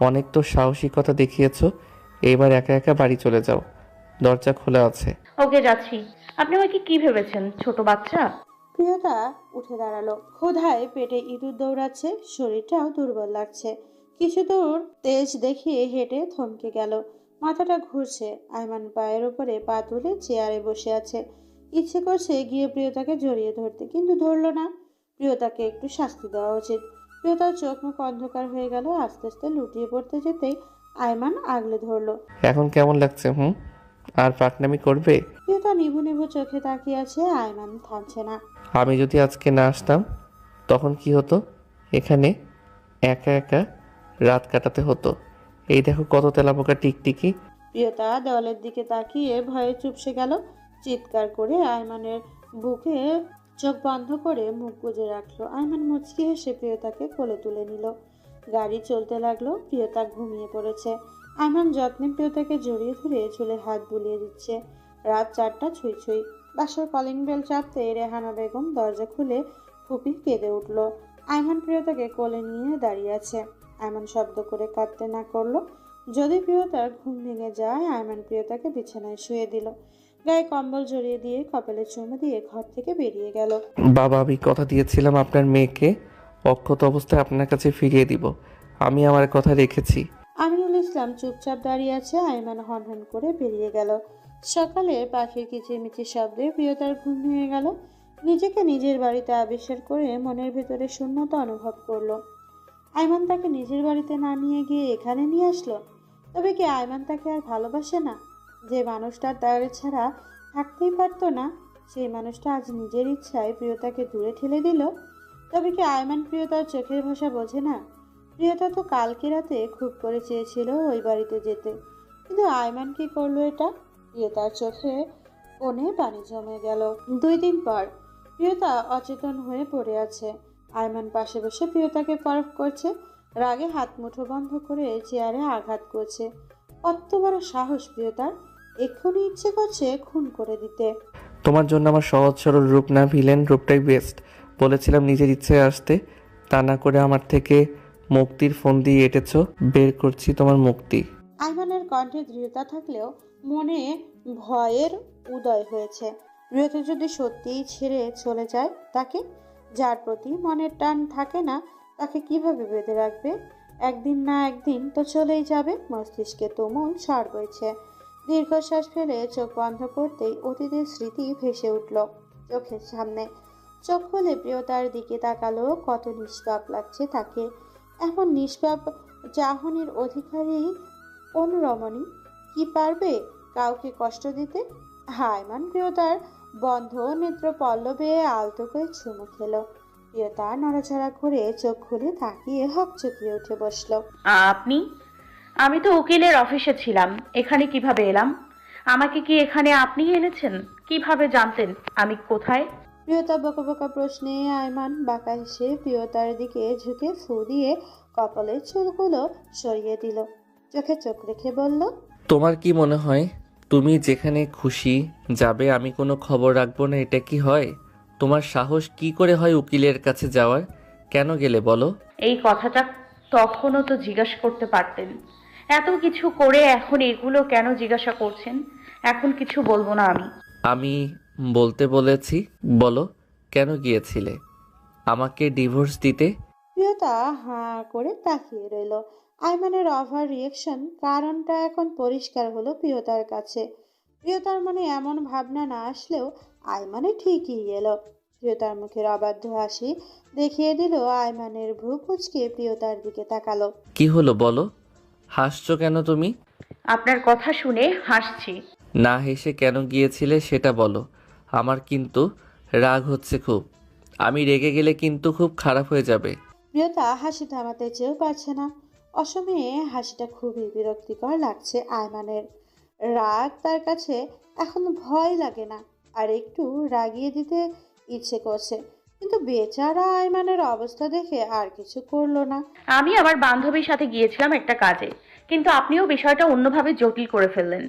অনেক তো সাহসিকতা দেখিয়েছো, এবার একা একা বাড়ি চলে যাও, দরজা খোলা আছে। ওকে, যাচ্ছি। আপনি আমাকে কি ভেবেছেন, ছোট বাচ্চা? প্রিয়তা উঠে দাঁড়ালো। ক্ষুধায় পেটে ইঁদুর দৌড়াচ্ছে, শরীরটাও দুর্বল লাগছে। কিছু দূর তেজ দেখিয়ে হেঁটে থমকে গেল। মাথাটা ঘুরছে। আয়মান পায়ের ওপরে পা তুলে চেয়ারে বসে আছে। ইচ্ছে করছে গিয়ে প্রিয়তাকে জড়িয়ে ধরতে, কিন্তু ধরলো না। প্রিয়তাকে একটু শাস্তি দেওয়া উচিত। প্রিয়তার চোখ মুখ অন্ধকার হয়ে গেল। আস্তে আস্তে লুটিয়ে পড়তে যেতেই আয়মান আগলে ধরলো। এখন কেমন লাগছে? আর পাকনামি করবে? প্রিয়তা নিভু নিভু চোখে তাকিয়ে আছে। আয়মান থামছে না। আমি যদি আজকে না আসতাম তখন কি হতো? এখানে একা একা রাত কাটাতে হতো। এই দেখো কত তেলাপোকা টিকটিকি। প্রিয়তা দেওয়ালের দিকে তাকিয়ে ভয়ে চুপসে গেল। চিৎকার করে আয়মানের বুকে চোখ বন্ধ করে মুখ গুজে রাখলো। আয়মান মুচকি হেসে প্রিয়তাকে কোলে তুলে নিল। গাড়ি চলতে লাগলো। প্রিয়তা ঘুমিয়ে পড়েছে। আয়মান যত্নে প্রিয়তাকে জড়িয়ে ধরে চুলে হাত বুলিয়ে দিচ্ছে। রাত 4টা ছুঁই ছুঁই। বাসার কলিং বেল চাপতে রেহানা বেগম দরজা খুলে ফুপি কেঁদে উঠল। আয়মান প্রিয়তাকে কোলে নিয়ে দাঁড়িয়ে আছে। আয়মান শব্দ করে কাঁদতে না করলো। যদি প্রিয়তার ঘুম ভেঙে যায়, আয়মান প্রিয়তাকে বিছানায় শুয়ে দিল। গায়ে কম্বল জড়িয়ে দিয়ে কপালে চুমু দিয়ে ঘর থেকে বেরিয়ে গেল। বাবা, আমি কথা দিয়েছিলাম আপনার মেয়েকে অক্ষত অবস্থায় আপনার কাছে ফিরিয়ে দিব। আমি আমার কথা রেখেছি। আমিনুল ইসলাম চুপচাপ দাঁড়িয়ে আছে। আয়মান হনহন করে বেরিয়ে গেল। সকালে পাখির কিচিরমিচির শব্দে প্রিয়তার ঘুম ভেঙে গেল। নিজেকে নিজের বাড়িতে আবিষ্কার করে মনের ভেতরে শূন্যতা অনুভব করলো। আয়মান তাকে নিজের বাড়িতে না নিয়ে গিয়ে এখানে নিয়ে আসলো। তবে কি আয়মান তাকে আর ভালোবাসে না? যে মানুষটা তার ছাড়া থাকতেই পারতো না, সেই মানুষটা আজ নিজের ইচ্ছায় প্রিয়তাকে দূরে ঠেলে দিল। তবে কি আয়মান প্রিয়তার চোখের ভাষা বোঝে না? প্রিয়তা তো কালকে রাতে খুব করে চেয়েছিল ওই বাড়িতে যেতে, কিন্তু আয়মান কি করলো এটা? প্রিয়তার চোখে কোণে পানি জমে গেল। 2 দিন পর প্রিয়তা অচেতন হয়ে পড়ে আছে। আয়মান পাশে বসে প্রিয়তাকে পরখ করছে। রাগে হাত মুঠো বন্ধ করে চেয়ারে আঘাত করছে। কত বড় সাহস প্রিয়তার! এক্ষুনি ইচ্ছে করছে খুন করে দিতে। তোমার জন্য আমার সহজ সরল রূপ না, ভিলেন রূপটাই বেস্ট। বলেছিলাম নিজের ইচ্ছায় আসতে, তা না করে আমার থেকে মুক্তির ফোন দিয়ে এঁটেছ। বের করছি তোমার মুক্তি। আয়মানের কণ্ঠে দৃঢ়তা থাকলেও মনে ভয়ের উদয় হয়েছে। প্রিয়তা যদি সত্যিই ছেড়ে চলে যায় তাকে, যার প্রতি মনের টান থাকে না, তাকে কিভাবে বেঁধে রাখবে? একদিন না একদিন তো চলেই যাবে। মস্তিষ্কে তুমুল ঝড় বইছে। দীর্ঘশ্বাস ফেলে চোখ বন্ধ করতেই অতীতের স্মৃতি ভেসে উঠল চোখের সামনে। চোখ খুলে প্রিয়তার দিকে তাকালো। কত নিষ্পাপ লাগছে তাকে। এমন নিষ্পাপ চাহনির অধিকারী কোন রমণী কি পারবে কাউকে কষ্ট দিতে? আয়মান প্রিয়তার বন্ধ নেত্র পল্লবে আলতো করে চুমু খেলো। প্রিয়তা নড়াচড়া করে চোখ খুলে তাকিয়ে হকচকিয়ে উঠে বসলো। আপনি? আমি তো উকিলের অফিসে ছিলাম। এখানে কিভাবে এলাম? আমাকে কি এখানে আপনি এনেছেন? কিভাবে জানতেন আমি কোথায়? প্রিয়তা বোকা বোকা প্রশ্নে আয়মান বাঁকা হেসে প্রিয়তার দিকে ঝুঁকে ফু দিয়ে কপালের চুলগুলো সরিয়ে দিল। চোখে চোখ রেখে বলল, তোমার কি মনে হয় তুমি যেখানে খুশি যাবে, আমি কোনো খবর রাখবো না? এটা কি হয়? তোমার সাহস কি করে হয় উকিলের কাছে যাওয়ার? কেন গেলে বলো? এই কথাটা তখনও তো জিজ্ঞাসা করতে পারতেন। এত কিছু করে এখন এগুলো কেন জিজ্ঞাসা করছেন? এখন কিছু বলবো না আমি। আমি বলতে বলেছি। বলো, কেন গিয়েছিলে আমাকে ডিভোর্স দিতে? প্রিয়তা হাঁ করে তাকিয়ে রইল। আয়মানের ওভার রিয়েকশন কারণটা এখন পরিষ্কার হলো প্রিয়তার কাছে। প্রিয়তার মনে এমন ভাবনা না আসলেও আয়মানে ঠিকই এলো। প্রিয়তার মুখের অবাধ্য হাসি দেখিয়ে দিল। আয়মানের ভ্রু কুঁচকে প্রিয়তার দিকে তাকালো। কি হলো বলো? হাসছো কেন তুমি? আপনার কথা শুনে হাসছি। না হেসে কেন গিয়েছিলে সেটা বলো। আমার কিন্তু রাগ হচ্ছে খুব। আমি রেগে গেলে কিন্তু খুব খারাপ হয়ে যাবে। প্রিয়তা হাসি থামাতে চেয়েও পারছে না। অসময়ে হাসিটা খুবই বিরক্তিকর লাগছে আয়মানের। রাগ তার কাছে এখন ভয় লাগে না, আর একটু রাগিয়ে দিতে ইচ্ছে করছে, কিন্তু বেচারা আয়মানের অবস্থা দেখে আর কিছু করলো না। আমি আমার বান্ধবীর সাথে গিয়েছিলাম একটা কাজে, কিন্তু আপনিও বিষয়টা অন্যভাবে জটিল করে ফেললেন।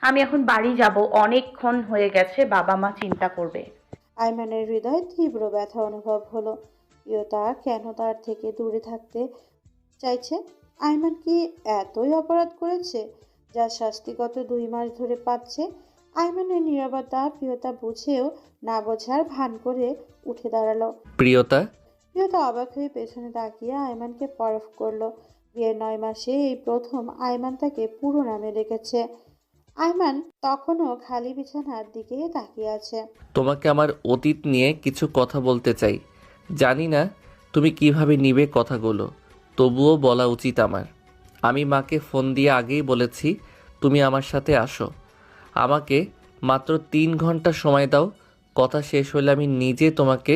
আমি এখন বাড়ি যাব, অনেকক্ষণ হয়ে গেছে, বাবা মা চিন্তা করবে। আয়মানের হৃদয় তীব্র ব্যথা অনুভব হলো। প্রিয়তা কেন তার থেকে দূরে থাকতে চাইছে? আয়মান কি এতই অপরাধ করেছে যার শাস্তি গত 2 মাস ধরে পাচ্ছে? আয়মানের নীরবতা প্রিয়তা বুঝেও না বোঝার ভান করে উঠে দাঁড়ালো। প্রিয়তা? প্রিয়তা অবাক হয়ে পেছনে তাকিয়ে আয়মানকে পরখ করলো। বিয়ের 9 মাসে এই প্রথম আয়মান তাকে পুরো নামে ডেকেছে। আয়মান তখনও খালি বিছানার দিকে তাকিয়ে আছে। তোমাকে আমার অতীত নিয়ে কিছু কথা বলতে চাই। জানি না তুমি কিভাবে নিবে কথাগুলো, তবুও বলা উচিত আমার। আমি মাকে ফোন দিয়ে আগেই বলেছি তুমি আমার সাথে আসো। আমাকে মাত্র 3 ঘন্টা সময় দাও, কথা শেষ হলে আমি নিজে তোমাকে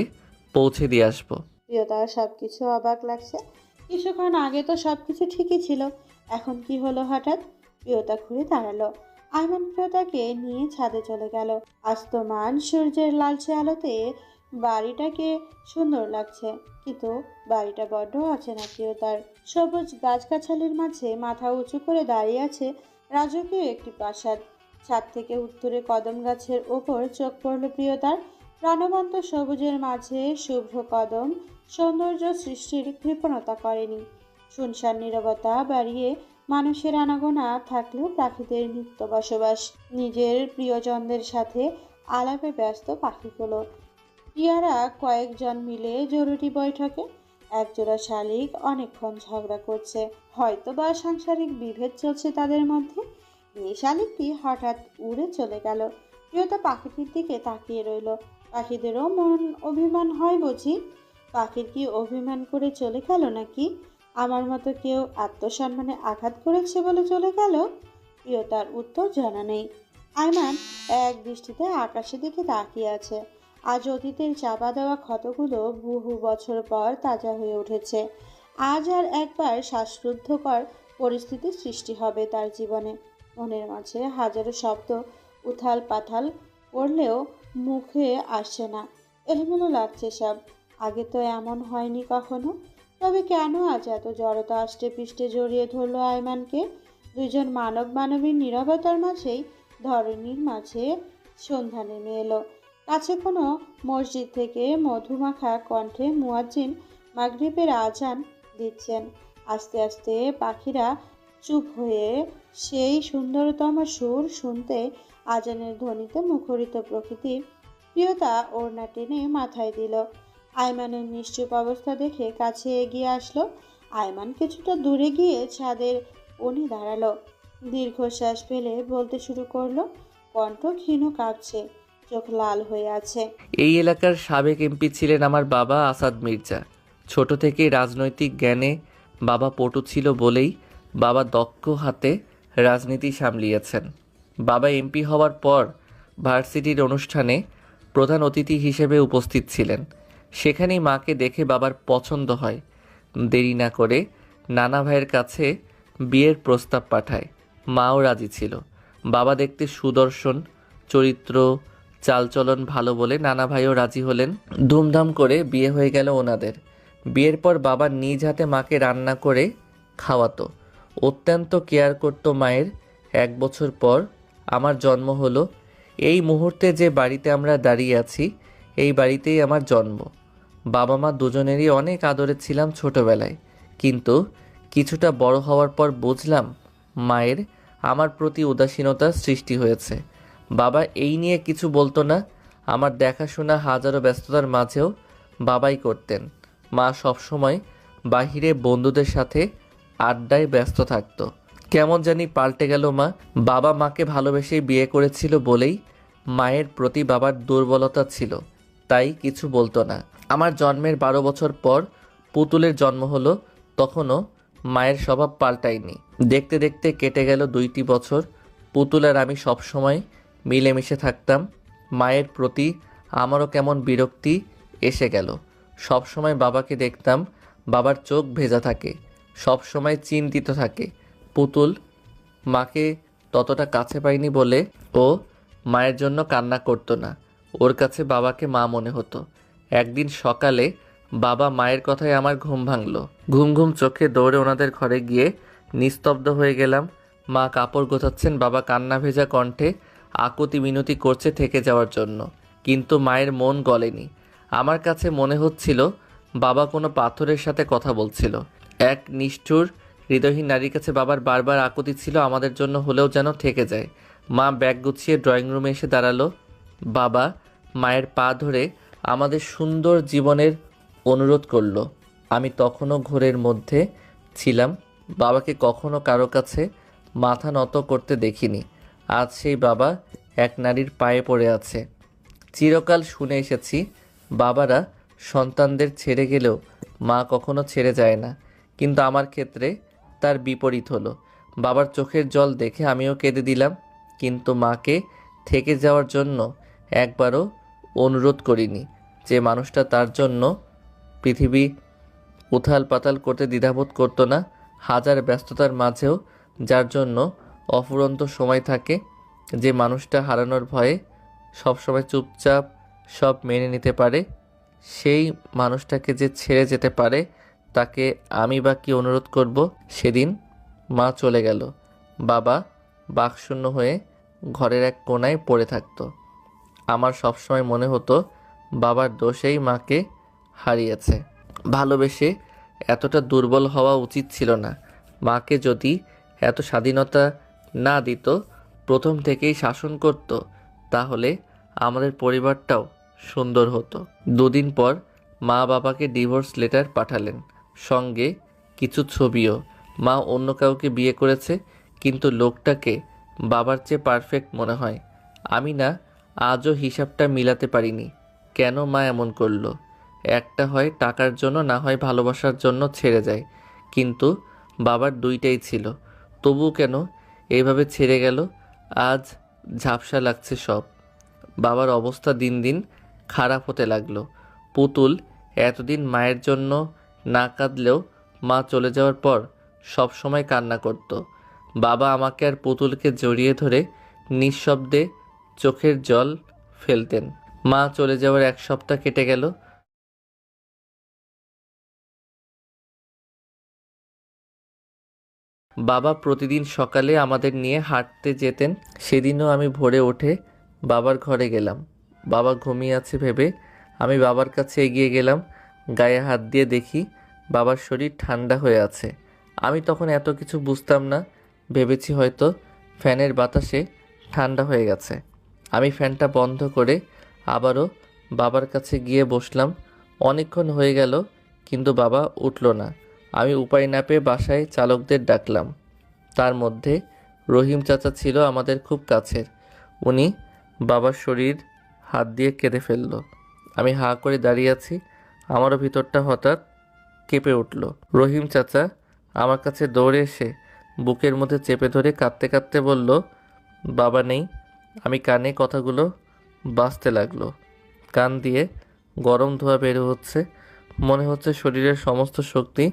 পৌঁছে দিয়ে আসবো। প্রিয়তার সবকিছু অবাক লাগছে। কিছুক্ষণ আগে তো সবকিছু ঠিকই ছিল, এখন কি হলো হঠাৎ? প্রিয়তা ঘুরে দাঁড়ালো। আয়মান প্রিয়তাকে নিয়ে ছাদে চলে গেল। আস্তমান সূর্যের লালচে আলোতে বাড়িটাকে সুন্দর লাগছে, কিন্তু বাড়িটা বড্ড অচেনা প্রিয়তার। সবুজ গাছগাছালির মাঝে মাথা উঁচু করে দাঁড়িয়ে আছে রাজকীয় একটি প্রাসাদ। ছাদ থেকে উত্তরে কদম গাছের ওপর চোখ পড়ল প্রিয়তার। প্রাণবন্ত সবুজের মাঝে শুভ্র কদম সৌন্দর্য সৃষ্টির কৃপণতা করেনি। শুনশান নীরবতা বাড়িয়ে মানুষের আনাগোনা থাকলেও পাখিদের নিত্য বসবাস। নিজের প্রিয়জনদের সাথে আলাপে ব্যস্ত পাখিগুলো। টিয়ারা কয়েকজন মিলে জরুরি বৈঠকে। একজোড়া শালিক অনেকক্ষণ ঝগড়া করছে, হয়তো বা সাংসারিক বিভেদ চলছে তাদের মধ্যে। এই শালিকটি হঠাৎ উড়ে চলে গেল। প্রিয়তা পাখিটির দিকে তাকিয়ে রইল। পাখিদেরও মন অভিমান হয় বুঝি? পাখির কি অভিমান করে চলে গেল নাকি আমার মতো কেউ আত্মসম্মানে আঘাত করেছে বলে চলে গেল? প্রিয়তার উত্তর জানা নেই। আয়মান এক দৃষ্টিতে আকাশের দিকে তাকিয়ে আছে। আজ অতীতের চাপা দেওয়া ক্ষতগুলো বহু বছর পর তাজা হয়ে উঠেছে। আজ আর একবার শ্বাসরুদ্ধকর পরিস্থিতির সৃষ্টি হবে তার জীবনে। মনের মাঝে হাজারো শব্দ উথাল পাথাল করলেও মুখে আসছে না। এলোমেলো লাগছে সব। আগে তো এমন হয়নি কখনো। তবে কেন আজ এত জড়তা আষ্টে পৃষ্ঠে জড়িয়ে ধরলো আয়মানকে? দুজন মানবীর নীরবতার মাঝেই ধরণীর মাঝে সন্ধ্যা নেমে এলো। কাছে কোনো মসজিদ থেকে মধুমাখা কণ্ঠে মুয়াজ্জিন মাগরিবের আজান দিচ্ছেন। আস্তে আস্তে পাখিরা চুপ হয়ে সেই সুন্দরতম সুর শুনতে, আজানের ধ্বনিতে মুখরিত প্রকৃতির। প্রিয়তা ওড়না টেনে মাথায় দিল। আয়মানের নিশ্চুপ অবস্থা দেখে কাছে এগিয়ে আসলো। আয়মান কিছুটা দূরে গিয়ে ছাদের কোণে দাঁড়ালো। দীর্ঘশ্বাস ফেলে বলতে শুরু করলো। কণ্ঠ ক্ষীণ কাঁপছে, চোখ লাল হয়ে আছে। এই এলাকার সাবেক এমপি ছিলেন আমার বাবা আসাদ মির্জা। ছোট থেকেই রাজনৈতিক জ্ঞানে বাবা পটু ছিল বলেই বাবা দক্ষ হাতে রাজনীতি সামলিয়েছেন। বাবা এমপি হওয়ার পর ভার্সিটির অনুষ্ঠানে প্রধান অতিথি হিসেবে উপস্থিত ছিলেন। সেখানেই মাকে দেখে বাবার পছন্দ হয়। দেরি না করে নানা ভাইয়ের কাছে বিয়ের প্রস্তাব পাঠায়। মাও রাজি ছিল। বাবা দেখতে সুদর্শন, চরিত্র চালচলন ভালো বলে নানা ভাইও রাজি হলেন। ধুমধাম করে বিয়ে হয়ে গেল ওনাদের। বিয়ের পর বাবা নিজ হাতে মাকে রান্না করে খাওয়াতো, অত্যন্ত কেয়ার করতো মায়ের। 1 বছর পর আমার জন্ম হলো। এই মুহূর্তে যে বাড়িতে আমরা দাঁড়িয়ে আছি, এই বাড়িতেই আমার জন্ম। বাবা মা দুজনেরই অনেক আদরে ছিলাম ছোটবেলায়, কিন্তু কিছুটা বড় হওয়ার পর বুঝলাম মায়ের আমার প্রতি উদাসীনতার সৃষ্টি হয়েছে। বাবা এই নিয়ে কিছু বলতো না। আমার দেখাশোনা হাজারো ব্যস্ততার মাঝেও বাবাই করতেন। মা সবসময় বাহিরে বন্ধুদের সাথে আড্ডায় ব্যস্ত থাকতো। কেমন জানি পাল্টে গেল মা। বাবা মাকে ভালোবেসেই বিয়ে করেছিল বলেই মায়ের প্রতি বাবার দুর্বলতা ছিল, তাই কিছু বলতো না। আমার জন্মের 12 বছর পর পুতুলের জন্ম হলো, তখনও মায়ের স্বভাব পাল্টায়নি। দেখতে দেখতে কেটে গেল 2টি বছর। পুতুল আর আমি সবসময় মিলেমিশে থাকতাম। মায়ের প্রতি আমারও কেমন বিরক্তি এসে গেল। সবসময় বাবাকে দেখতাম, বাবার চোখ ভেজা থাকে, সবসময় চিন্তিত থাকে। পুতুল মাকে ততটা কাছে পায়নি বলে ও মায়ের জন্য কান্না করতো না। ওর কাছে বাবাকে মা মনে হতো। একদিন সকালে বাবা মায়ের কথায় আমার ঘুম ভাঙলো। ঘুম ঘুম চোখে দৌড়ে ওনাদের ঘরে গিয়ে নিস্তব্ধ হয়ে গেলাম। মা কাপড় গোছাচ্ছেন, বাবা কান্না ভেজা কণ্ঠে আকুতি মিনতি করছে থেকে যাওয়ার জন্য, কিন্তু মায়ের মন গলেনি। আমার কাছে মনে হচ্ছিল বাবা কোনো পাথরের সাথে কথা বলছিল। এক নিষ্ঠুর হৃদয়হীন নারীর কাছে বাবার বারবার আকুতি ছিল আমাদের জন্য হলেও যেন থেকে যায়। মা ব্যাগ গুছিয়ে ড্রয়িং রুমে এসে দাঁড়ালো। বাবা মায়ের পা ধরে আমাদের সুন্দর জীবনের অনুরোধ করলো। আমি তখনও ঘোরের মধ্যে ছিলাম, বাবাকে কখনো কারো কাছে মাথা নত করতে দেখিনি। আজ সেই বাবা এক নারীর পায়ে পড়ে আছে। চিরকাল শুনে এসেছি বাবারা সন্তানদের ছেড়ে গেলেও মা কখনো ছেড়ে যায় না, কিন্তু আমার ক্ষেত্রে তার বিপরীত হলো। বাবার চোখের জল দেখে আমিও কেঁদে দিলাম, কিন্তু মাকে থেকে যাওয়ার জন্য একবারও অনুরোধ করিনি। যে মানুষটা তার জন্য পৃথিবী উথাল পাতাল করতে দ্বিধাবোধ করতো না, হাজার ব্যস্ততার মাঝেও যার জন্য অফুরন্ত সময় থাকে, যে মানুষটা হারানোর ভয়ে সবসময় চুপচাপ সব মেনে নিতে পারে, সেই মানুষটাকে যে ছেড়ে যেতে পারে তাকে আমি বা কি অনুরোধ করব। সেদিন মা চলে গেল। বাবা বাকশূন্য হয়ে ঘরের এক কোণায় পড়ে থাকতো। আমার সবসময় মনে হতো বাবার দোষেই মাকে হারিয়েছে। ভালোবেসে এতটা দুর্বল হওয়া উচিত ছিল না। মাকে যদি এত স্বাধীনতা না দিত, প্রথম থেকেই শাসন করত, তাহলে আমাদের পরিবারটাও সুন্দর হতো। দুদিন পর মা বাবাকে ডিভোর্স লেটার পাঠালেন, সঙ্গে কিছু ছবিও। মা অন্য কাউকে বিয়ে করেছে, কিন্তু লোকটাকে বাবার চেয়ে পারফেক্ট মনে হয়। আমি না আজও হিসাবটা মিলাতে পারিনি, কেন মা এমন করলো। একটা হয় টাকার জন্য, না হয় ভালোবাসার জন্য ছেড়ে যায়, কিন্তু বাবার দুইটাই ছিল। তবুও কেন এইভাবে ছেড়ে গেল? আজ ঝাপসা লাগছে সব। বাবার অবস্থা দিন দিন খারাপ হতে লাগলো। পুতুল এতদিন মায়ের জন্য না কাঁদলেও মা চলে যাওয়ার পর সব সময় কান্না করত। বাবা আমাকে আর পুতুলকে জড়িয়ে ধরে নিঃশব্দে চোখের জল ফেলতেন। মা চলে যাওয়ার এক সপ্তাহ কেটে গেল। বাবা প্রতিদিন সকালে আমাদের নিয়ে হাঁটতে যেতেন। সেদিনও আমি ভোরে উঠে বাবার ঘরে গেলাম। বাবা ঘুমিয়ে আছে ভেবে আমি বাবার কাছে এগিয়ে গেলাম। গায়ে হাত দিয়ে দেখি বাবার শরীর ঠান্ডা হয়ে আছে। আমি তখন এত কিছু বুঝতাম না, ভেবেছি হয়তো ফ্যানের বাতাসে ঠান্ডা হয়ে গেছে। আমি ফ্যানটা বন্ধ করে আবারও বাবার কাছে গিয়ে বসলাম। অনেকক্ষণ হয়ে গেল, কিন্তু বাবা উঠল না। আমি উপায় না পেয়ে বাসায় চালকদের ডাকলাম। তার মধ্যে রহিম চাচা ছিল আমাদের খুব কাছের। উনি বাবার শরীর হাত দিয়ে কেঁদে ফেলল। আমি হাঁ করে দাঁড়িয়ে আছি, আমারও ভিতরটা হঠাৎ কেঁপে উঠল। রহিম চাচা আমার কাছে দৌড়ে এসে বুকের মধ্যে চেপে ধরে কাঁদতে কাঁদতে বলল, বাবা নেই। আমি কানে কথাগুলো বাজতে লাগলো। কান দিয়ে গরম ধোঁয়া বের হচ্ছে, মনে হচ্ছে শরীরের সমস্ত শক্তি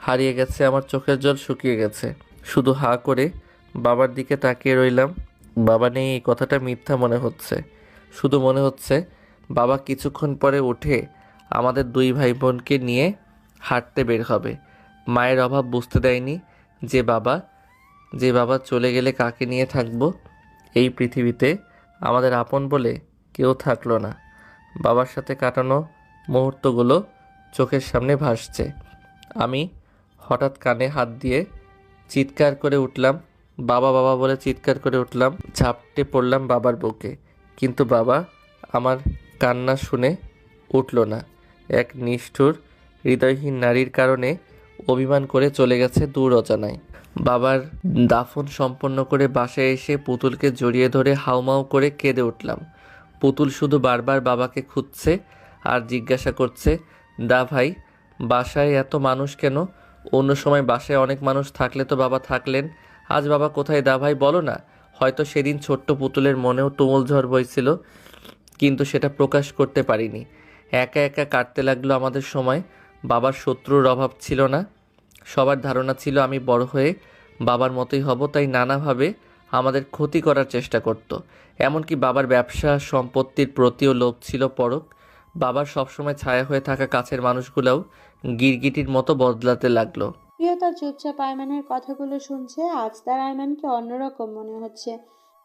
হারিয়ে গেছে। আমার চোখের জল শুকিয়ে গেছে। শুধু হাঁ করে বাবার দিকে তাকিয়ে রইলাম। বাবা নেই এই কথাটা মিথ্যা মনে হচ্ছে। শুধু মনে হচ্ছে বাবা কিছুক্ষণ পরে উঠে আমাদের দুই ভাই বোনকে নিয়ে হাঁটতে বের হবে। মায়ের অভাব বুঝতে দেয়নি যে বাবা চলে গেলে কাকে নিয়ে থাকবো। এই পৃথিবীতে আমাদের আপন বলে কেউ থাকলো না। বাবার সাথে কাটানো মুহূর্তগুলো চোখের সামনে ভাসছে। আমি হঠাৎ কানে হাত দিয়ে চিৎকার করে উঠলাম, বাবা বাবা বলে চিৎকার করে উঠলাম। ঝাপটে পড়লাম বাবার বুকে, কিন্তু বাবা আমার কান্না শুনে উঠল না। এক নিষ্ঠুর হৃদয়হীন নারীর কারণে অভিমান করে চলে গেছে দূর অজানায়। বাবার দাফন সম্পন্ন করে বাসায় এসে পুতুলকে জড়িয়ে ধরে হাউমাউ করে কেঁদে উঠলাম। পুতুল শুধু বারবার বাবাকে খুঁজছে আর জিজ্ঞাসা করছে, দা ভাই বাসায় এত মানুষ কেন? অন্য সময় বাসায় অনেক মানুষ থাকলে তো বাবা থাকলেন, আজ বাবা কোথায় দা ভাই বলো না। হয়তো সেদিন ছোট্ট পুতুলের মনেও তুমুল ঝড় বইছিল, কিন্তু সেটা প্রকাশ করতে পারিনি। একা একা কাটতে লাগলো আমাদের সময়। বাবার শত্রুর অভাব ছিল না। সবার ধারণা ছিল আমি বড় হয়ে বাবার মতোই হব, তাই নানাভাবে আমাদের ক্ষতি করার চেষ্টা করত। এমনকি বাবার ব্যবসা সম্পত্তির প্রতিও লোভ ছিল পরক। বাবার সবসময় ছায়া হয়ে থাকা কাছের মানুষগুলোও গিরগিটির মতো বদলাতে লাগলো। প্রিয়তা চুপচাপ আয়মানের কথাগুলো শুনছে। আজ তার আয়মানকে অন্যরকম মনে হচ্ছে।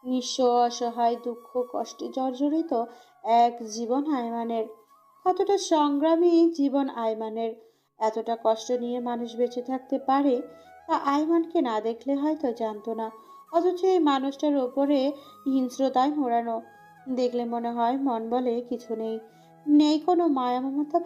নিঃস্ব, অসহায়, দুঃখ কষ্টে জর্জরিত এক জীবন আয়মানের। কতটা সংগ্রামী জীবন আয়মানের। এতটা কষ্ট নিয়ে মানুষ বেঁচে থাকতে পারে তা আয়মানকে না দেখলে হয়তো জানতো না। অথচ এই মানুষটার ওপরে হিংস্রতায় মোড়ানো। দেখলে মনে হয় মন বলে কিছু নেই, নেই কোনো মায়া মমতা।